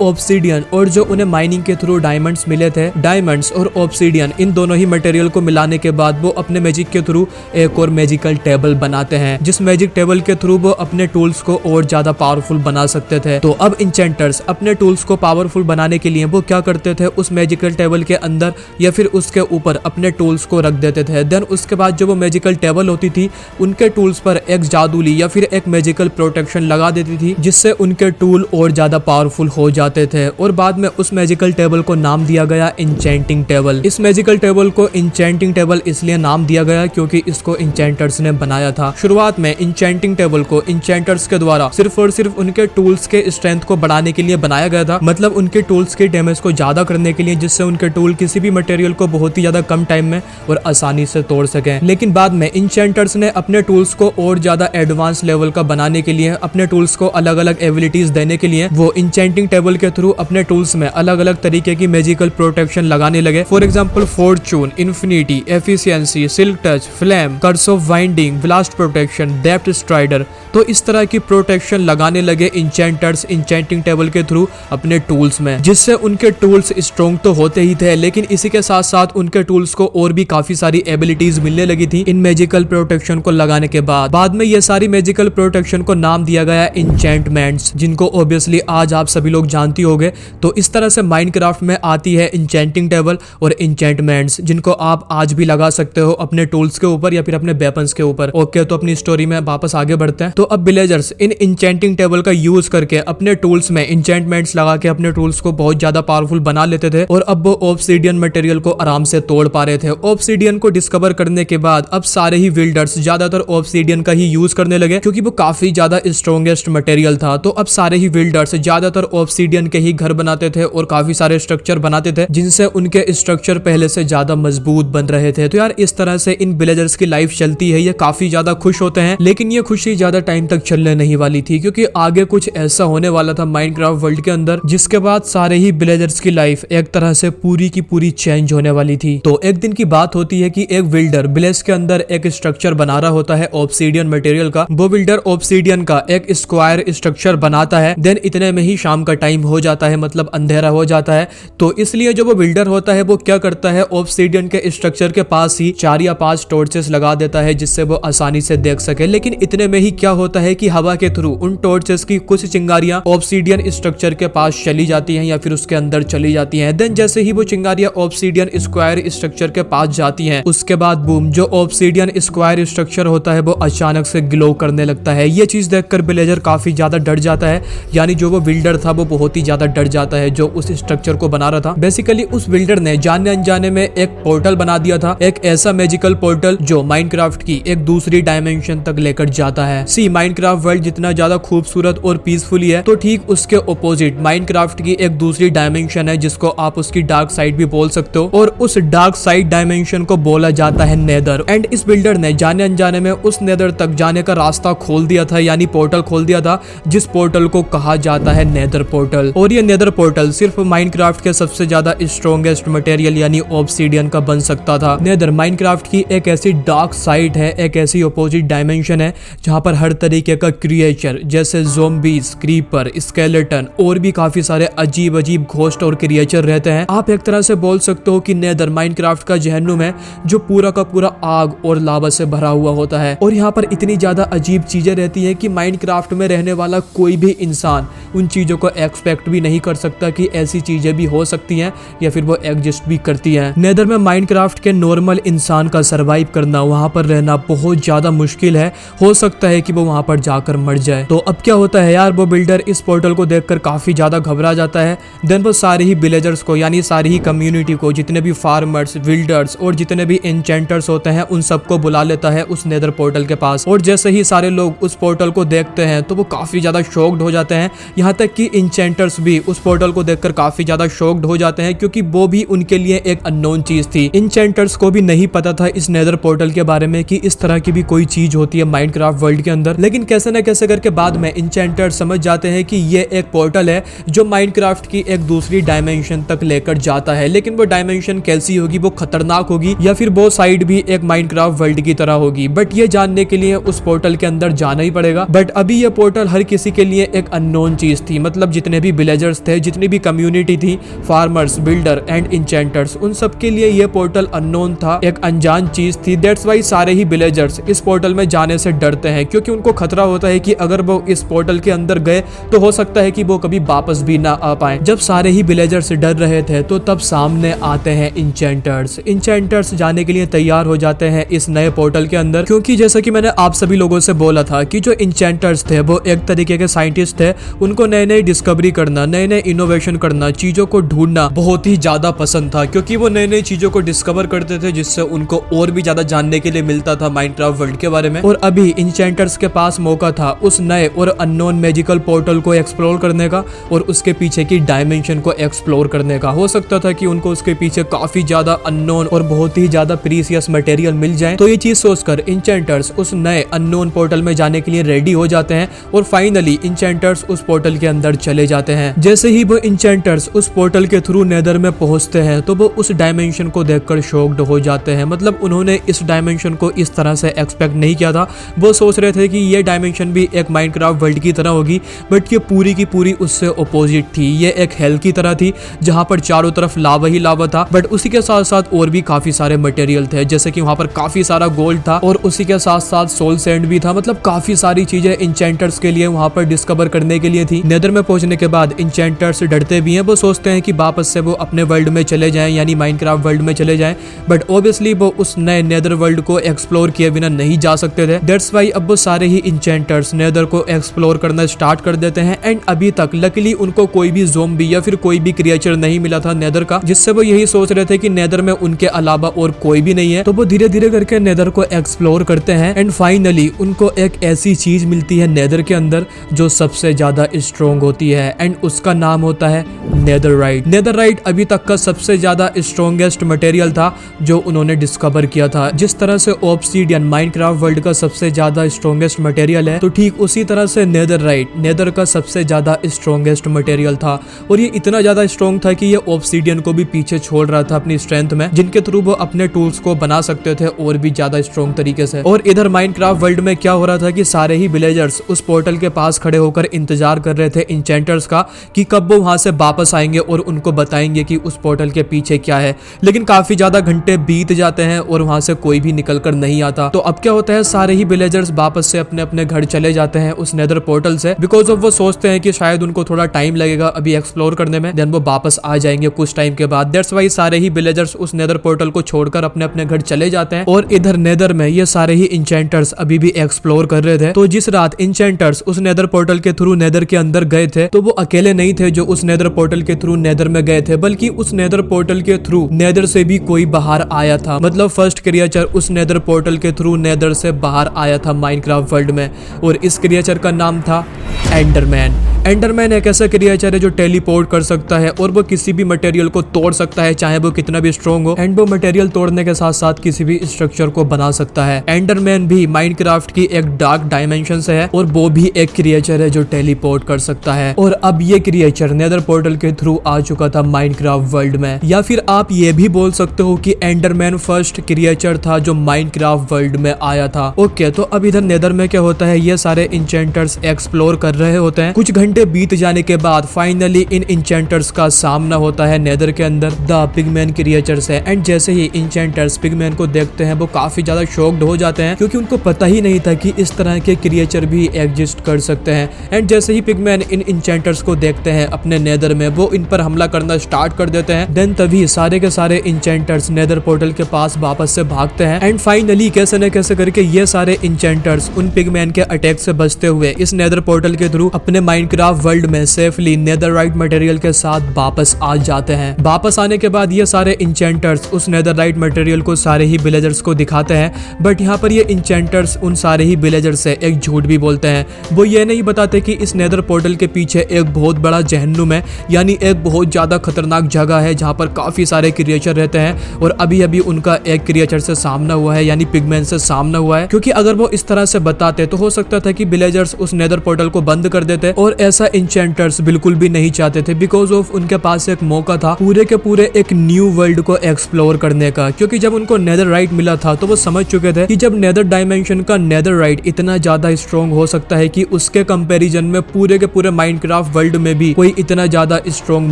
ऑब्सीडियन और जो उन्हें माइनिंग के थ्रू डायमंड्स मिले थे, डायमंड्स और ऑब्सीडियन, इन दोनों ही मटेरियल को मिलाने के बाद वो अपने मैजिक के थ्रू एक और मैजिकल टेबल बनाते हैं, जिस मैजिक टेबल के थ्रू वो अपने टूल्स को और ज्यादा पावरफुल बना सकते थे। तो अब इंचेंटर्स अपने टूल्स को पावरफुल बनाने के लिए वो क्या करते थे, उस मैजिकल टेबल के अंदर या फिर उसके ऊपर अपने टूल्स को रख देते थे। देन उसके बाद जो वो मैजिकल टेबल होती थी, उनके टूल्स पर एक जादुली या फिर एक मैजिकल प्रोटेक्शन लगा देती थी, जिससे उनके टूल और ज्यादा पावरफुल हो जाते थे। और बाद में उस मैजिकल टेबल को नाम दिया गया इंचेंटिंग टेबल। इस मैजिकल टेबल को इंचेंटिंग टेबल इसलिए नाम दिया गया क्योंकि इसको इंचेंटर्स ने बनाया था। शुरुआत में इंचेंटिंग टेबल को इंचेंटर्स के द्वारा सिर्फ और सिर्फ उनके टूल्स के स्ट्रेंथ को बढ़ाने के लिए बनाया गया था, मतलब उनके टूल्स के डैमेज को ज्यादा करने के लिए, जिससे उनके टूल किसी भी मटेरियल को बहुत ही ज्यादा कम टाइम में और आसानी से तोड़ सके। लेकिन बाद में इंचेंटर्स ने अपने टूल्स को और ज्यादा एडवांस लेवल का बनाने के लिए अपने टूल्स को अलग अलग अलग एबिलिटीज देने के लिए वो इंचेंटिंग टेबल के थ्रू अपने टूल्स में अलग अलग तरीके की मैजिकल प्रोटेक्शन लगाने लगे। For example fortune, infinity, efficiency, silk touch, flame, curse of winding, blast protection, depth strider. तो इस तरह की प्रोटेक्शन लगाने लगे इंचेंटर्स इंचेंटिंग टेबल के थ्रू अपने टूल्स में, जिससे उनके टूल्स स्ट्रॉन्ग तो होते ही थे, लेकिन इसी के साथ साथ उनके टूल्स को और भी काफी सारी एबिलिटीज मिलने लगी थी इन मैजिकल प्रोटेक्शन को लगाने के बाद में ये सारी मैजिकल प्रोटेक्शन को नाम दिया गया इंचेंटमेंट्स, जिनको ऑब्वियसली आज आप सभी लोग जानती होंगे। तो इस तरह से माइनक्राफ्ट में आती है इंचेंटिंग टेबल और इंचेंटमेंट्स, जिनको आप आज भी लगा सकते हो अपने टूल्स के ऊपर या फिर अपने वेपन्स के ऊपर। ओके, तो अपनी स्टोरी में वापस आगे बढ़ते हैं। तो अब विलेजर्स इन इंचेंटिंग टेबल का यूज करके अपने टूल्स में इंचेंटमेंट्स लगा के अपने टूल्स को बहुत ज्यादा पावरफुल बना लेते थे, और अब वो ऑब्सीडियन मटेरियल को आराम से तोड़ पा रहे थे। ऑब्सीडियन को डिस्कवर करने के बाद अब सारे ही बिल्डर्स ज्यादातर ऑब्सीडियन का ही यूज करने लगे, क्योंकि वो काफी ज्यादा स्ट्रॉन्गेस्ट मटेरियल था। तो अब सारे ही बिल्डर्स ज्यादातर ऑब्सीडियन के ही घर बनाते थे और काफी सारे स्ट्रक्चर बनाते थे, जिनसे उनके स्ट्रक्चर पहले से ज्यादा मजबूत बन रहे थे। तो यार इस तरह से इन विलेजर्स की लाइफ चलती है, ये काफी ज्यादा खुश होते हैं, लेकिन ये खुशी ज्यादा टाइम तक चलने नहीं वाली थी, क्योंकि आगे कुछ ऐसा होने वाला था माइनक्राफ्ट वर्ल्ड के अंदर, जिसके बाद सारे ही विलेजर्स की लाइफ एक तरह से पूरी की पूरी चेंज होने वाली थी। तो एक दिन की बात होती है कि एक बिल्डर विलेज के अंदर एक स्ट्रक्चर बना रहा होता है ऑब्सीडियन मटेरियल का। वो बिल्डर ऑब्सीडियन का एक स्क्वायर स्ट्रक्चर बनाता है। देन इतने में ही शाम का टाइम हो जाता है, मतलब अंधेरा हो जाता है। तो इसलिए जो वो बिल्डर होता है वो क्या करता है, ऑब्सीडियन के स्ट्रक्चर के पास ही 4 या 5 टॉर्चेस लगा देता है, जिससे वो आसानी से देख सके। लेकिन इतने में ही क्या होता है कि हवा के थ्रू उन टॉर्चेस की कुछ चिंगारियां ऑब्सीडियन स्ट्रक्चर के पास चली जाती हैं या फिर उसके अंदर चली जाती हैं। देन जैसे ही वो चिंगारियां ऑब्सीडियन स्क्वायर स्ट्रक्चर के पास जाती हैं, उसके बाद बूम, जो ऑब्सीडियन स्क्वायर स्ट्रक्चर होता है वो अचानक से ग्लो करने लगता है। ये चीज देखकर विलेजर काफी ज्यादा डर जाता है, यानी जो वो बिल्डर था वो बहुत ही ज्यादा डर जाता है जो उस स्ट्रक्चर को बना रहा था। बेसिकली उस बिल्डर ने जाने अनजाने में एक पोर्टल बना दिया था, एक ऐसा मैजिकल पोर्टल जो माइनक्राफ्ट की एक दूसरी डायमेंशन तक लेकर जाता है। सी माइनक्राफ्ट वर्ल्ड जितना ज्यादा खूबसूरत और पीसफुली है, तो ठीक उसके ऑपोजिट माइनक्राफ्ट की एक दूसरी डायमेंशन है, जिसको आप उसकी डार्क साइड भी बोल सकते हो, और उस डार्क साइड डायमेंशन को बोला जाता है नेदर। एंड इस बिल्डर ने जाने अनजाने में उस नेदर तक जाने का रास्ता खोल दिया था, यानी पोर्टल खोल दिया था, जिस पोर्टल को कहा जाता है नेदर पोर्टल। और ये नेदर पोर्टल सिर्फ माइनक्राफ्ट के सबसे ज्यादा स्ट्रॉन्गेस्ट मटेरियल यानी ऑब्सीडियन का बन सकता था। नेदर माइनक्राफ्ट की एक ऐसी डार्क साइड है, एक ऐसी ऑपोजिट डायमेंशन है, जहां पर हर तरीके का क्रिएचर जैसे ज़ोंबीज, क्रीपर, स्केलेटन और भी काफी सारे अजीब अजीब घोस्ट और क्रिएचर रहते हैं। आप एक तरह से बोल सकते हो कि नेदर माइनक्राफ्ट का जहन्नुम है, जो पूरा का पूरा आग और लावा से भरा हुआ होता है। और यहाँ पर इतनी ज्यादा अजीब चीजें रहती हैं कि माइनक्राफ्ट में रहने वाला कोई भी इंसान उन चीजों को एक्सपेक्ट भी नहीं कर सकता कि ऐसी चीजें भी हो सकती हैं या फिर वो एग्जिस्ट भी करती हैं। नेदर में माइनक्राफ्ट के नॉर्मल इंसान का सरवाइव करना, वहां पर रहना बहुत ज्यादा मुश्किल है। हो सकता है कि वो वहां पर जाकर मर जाए। तो अब क्या होता है यार, वो बिल्डर इस पोर्टल को देखकर काफी ज्यादा घबरा जाता है। देन वो सारे ही विलेजर्स को, यानी सारी ही कम्युनिटी को, जितने भी फार्मर्स, बिल्डर्स और जितने भी एन्चेंटर्स होते हैं, उन सबको बुला लेता है उस नेदर पोर्टल के पास। और जैसे ही सारे लोग उस पोर्टल को देखते हैं तो वो काफी ज्यादा शॉक्ड हो जाते हैं। यहाँ तक कि एन्चेंटर्स भी उस पोर्टल को देखकर काफी ज्यादा शॉक्ड हो जाते हैं, क्योंकि वो भी उनके लिए एक अननोन चीज थी। एन्चेंटर्स को भी नहीं पता था इस नेदर पोर्टल के बारे में कि इस तरह की भी कोई चीज होती है माइनक्राफ्ट वर्ल्ड के अंदर। लेकिन कैसे न कैसे करके बाद में एन्चेंटर्स समझ जाते हैं कि ये एक पोर्टल है जो माइनक्राफ्ट की एक दूसरी डायमेंशन तक लेकर जाता है। लेकिन वो डायमेंशन कैसी होगी, वो खतरनाक होगी या फिर वो साइड भी एक माइनक्राफ्ट वर्ल्ड की तरह होगी, बट ये जानने के लिए उस पोर्टल के अंदर जाना ही पड़ेगा। बट अभी ये पोर्टल हर किसी के लिए एक अननोन चीज थी, मतलब जितने भी विलेजर्स थे, जितनी भी कम्युनिटी थी, फार्मर्स, बिल्डर एंड एन्चेंटर्स, उन सब के लिए ये पोर्टल अननोन था, एक अनजान चीज थी। दैट्स वाई सारे ही विलेजर्स इस पोर्टल में जाने से डरते हैं, क्योंकि उनको खतरा होता है कि अगर वो इस पोर्टल के अंदर गए तो हो सकता है कि वो कभी वापस भी ना आ पाए। जब सारे ही विलेजर्स डर रहे थे तो तब सामने आते हैं एन्चेंटर्स। एन्चेंटर्स जाने के लिए तैयार हो जाते हैं इस नए पोर्टल के अंदर, क्योंकि जैसा कि मैंने आप सभी लोगों से बोला था कि जो एन्चेंटर्स थे वो एक तरीके के साइंटिस्ट थे। उनको नए नए डिस्कवरी करना, नए नए इनोवेशन करना, चीजों को ढूंढना बहुत ही ज्यादा पसंद था, क्योंकि वो नई नई चीजों को डिस्कवर करते थे, जिससे उनको और भी ज्यादा जानने के लिए मिलता था माइनक्राफ्ट वर्ल्ड के बारे में। और अभी एन्चेंटर्स के पास मौका था उस नए और अननोन मैजिकल पोर्टल को एक्सप्लोर करने का और उसके पीछे की डायमेंशन को एक्सप्लोर करने का। हो सकता था कि उनको उसके पीछे काफी ज्यादा अननोन और बहुत ही ज्यादा प्रीसियस मटेरियल मिल जाए। तो ये चीज सोचकर एन्चेंटर्स उस नए अननोन पोर्टल में जाने के लिए रेडी हो जाते हैं और फाइनली फाइनली इंचेंटर्स उस पोर्टल के अंदर चले जाते हैं। जैसे ही वो इंचेंटर्स उस पोर्टल के थ्रू नेदर में पहुंचते हैं तो वो उस डायमेंशन को देखकर शॉक्ड हो जाते हैं। मतलब उन्होंने इस डायमेंशन को इस तरह से एक्सपेक्ट नहीं किया था। वो सोच रहे थे कि ये डायमेंशन भी एक माइनक्राफ्ट वर्ल्ड की तरह होगी, बट ये पूरी की पूरी उससे अपोजिट थी। ये एक हेल की तरह थी जहां पर चारों तरफ लावा ही लावा था, बट उसी के साथ साथ और भी काफी सारे मटेरियल थे, जैसे कि वहां पर काफी सारा गोल्ड था और उसी के साथ साथ सोल सैंड भी था। मतलब काफी सारी चीजें इंचेंटर्स के लिए वहां पर डिस्कवर करने के लिए थी। नेदर में पहुंचने के बाद इंचेंटर्स डरते भी हैं। वो सोचते हैं कि वापस से वो अपने वर्ल्ड में चले जाएं, यानी माइनक्राफ्ट वर्ल्ड में चले जाएं, बट ऑब्वियसली वो उस नए नेदर वर्ल्ड को एक्सप्लोर किए बिना नहीं जा सकते थे। दैट्स वाई अब वो सारे ही इंचेंटर्स नेदर को एक्सप्लोर करना स्टार्ट कर देते हैं। एंड अभी तक लकीली उनको कोई भी ज़ोंबी या फिर कोई भी क्रिएचर नहीं मिला था नेदर का, जिससे वो यही सोच रहे थे कि नेदर में उनके अलावा और कोई भी नहीं है। तो वो धीरे धीरे करके नेदर को एक्सप्लोर करते हैं एंड फाइनली उनको एक ऐसी चीज मिलती है नेदर के अंदर जो सबसे ज्यादा स्ट्रॉन्ग होती है एंड उसका नाम होता है नेदरराइट। नेदरराइट अभी तक का सबसे ज्यादा स्ट्रॉन्गेस्ट मटेरियल था जो उन्होंने डिस्कवर किया था। जिस तरह से ऑब्सीडियन माइनक्राफ्ट वर्ल्ड का सबसे ज्यादा स्ट्रॉन्गेस्ट मटेरियल है, तो ठीक उसी तरह से नेदरराइट नेदर का सबसे ज्यादा स्ट्रॉन्गेस्ट मटेरियल था। और ये इतना ज्यादा स्ट्रॉन्ग था कि ये ऑब्सीडियन को भी पीछे छोड़ रहा था अपनी स्ट्रेंथ में, जिनके थ्रू वो अपने टूल्स को बना सकते थे और भी ज्यादा स्ट्रॉन्ग तरीके से। और इधर माइनक्राफ्ट वर्ल्ड में क्या हो रहा था कि सारे ही विलेजर्स उस पोर्टल के पास खड़े होकर इंतजार कर रहे थे इंचेंटर्स का कि कब वो वहां से वापस आएंगे और उनको बताएंगे कि उस पोर्टल के पीछे क्या है। लेकिन काफी ज्यादा घंटे बीत जाते हैं और वहां से कोई भी निकल कर नहीं आता। तो अब क्या होता है, सारे ही विलेजर्स वापस से अपने अपने घर चले जाते हैं उस नेदर पोर्टल से, बिकॉज ऑफ वो सोचते हैं कि शायद उनको थोड़ा टाइम लगेगा अभी एक्सप्लोर करने में, देन वो वापस आ जाएंगे कुछ टाइम के बाद। दैट्स वाई सारे ही विलेजर्स उस नेदर पोर्टल को छोड़कर अपने अपने घर चले जाते हैं। और इधर नेदर में ये सारे ही इंचेंटर्स अभी भी एक्सप्लोर कर रहे थे। तो जिस रात इंचेंटर्स उस नेदर पोर्टल के थ्रू नेदर के अंदर गए थे, तो वो अकेले नहीं थे जो उस नेदर पोर्टल के थ्रू नेदर में गए थे, बल्कि उस नेदर पोर्टल के थ्रू नेदर से भी कोई बाहर आया था। मतलब फर्स्ट क्रिएचर उस नेदर पोर्टल के थ्रू नेदर से बाहर आया था माइनक्राफ्ट वर्ल्ड में, और इस क्रिएचर का नाम था एंडरमैन। एंडरमैन एक ऐसा क्रिएचर है जो टेलीपोर्ट कर सकता है और वो किसी भी मटेरियल को तोड़ सकता है, चाहे वो कितना भी स्ट्रॉन्ग हो, एंड वो मटेरियल तोड़ने के साथ साथ किसी भी स्ट्रक्चर को बना सकता है। एंडरमैन भी माइनक्राफ्ट की एक डार्क डायमेंशन से है और वो भी एक क्रिएचर है जो टेलीपोर्ट कर सकता है। और अब ये क्रिएचर नेदर पोर्टल के थ्रू आ चुका था माइनक्राफ्ट वर्ल्ड में। या फिर आप ये भी बोल सकते हो कि एंडरमैन फर्स्ट क्रिएचर था जो माइनक्राफ्ट वर्ल्ड में आया था। ओके, तो अब इधर नेदर में क्या होता है, ये सारे इंचेंटर्स एक्सप्लोर कर रहे होते हैं। कुछ घंटे बीत जाने के बाद फाइनली इन इंचेंटर्स का सामना होता है नेदर के अंदर द पिगमैन क्रिएचर से। एंड जैसे ही इंचेंटर्स पिगमैन को देखते हैं वो काफी ज्यादा शॉक्ड हो जाते हैं, क्योंकि उनको पता ही नहीं था कि इस तरह के क्रिएचर भी एग्जिस्ट कर सकते हैं। एंड जैसे ही पिगमैन इन इंचेंटर्स को देखते हैं अपने नेदर में, वो इन पर हमला करना स्टार्ट कर देते हैं। देन तभी सारे के सारे इंचेंटर्स नेदर पोर्टल के पास वापस से भागते हैं। एंड फाइनली कैसे न कैसे करके ये सारे इंचेंटर्स उन पिगमैन के अटैक से बचते हुए इस नेदर पोर्टल के थ्रू अपने माइनक्राफ्ट वर्ल्ड में सेफली नेदरराइट मटेरियल के साथ वापस आ जाते हैं। वापस आने के बाद ये सारे इंचेंटर्स उस नेदरराइट मटेरियल को सारे ही विलेजर्स को दिखाते हैं, बट यहाँ पर ये इंचेंटर्स उन सारे ही विलेजर्स से एक झूठ भी बोलते हैं। वो ये नहीं बताते कि इस नेदर पोर्टल के पीछे एक बहुत बड़ा जहन्नुम है, यानी एक बहुत ज्यादा खतरनाक जगह है जहाँ पर काफी सारे क्रिएचर रहते हैं और अभी अभी उनका एक क्रिएचर से सामना हुआ है, यानी पिगमैन से सामना हुआ है। क्योंकि अगर वो इस तरह से बताते तो हो सकता था कि विलेजर्स उस नेदर पोर्टल को बंद कर देते, और ऐसा इंचेंटर्स बिल्कुल भी नहीं चाहते थे, बिकॉज ऑफ उनके पास एक मौका था पूरे के पूरे एक न्यू वर्ल्ड को एक्सप्लोर करने का। क्योंकि जब उनको नेदरराइट मिला था तो वो समझ चुके थे कि जब नेदर डायमेंशन का नेदरराइट इतना ज्यादा स्ट्रॉन्ग हो सकता है कि उसके कंपैरिजन में पूरे के पूरे माइनक्राफ्ट वर्ल्ड में भी कोई इतना ज्यादा स्ट्रॉन्ग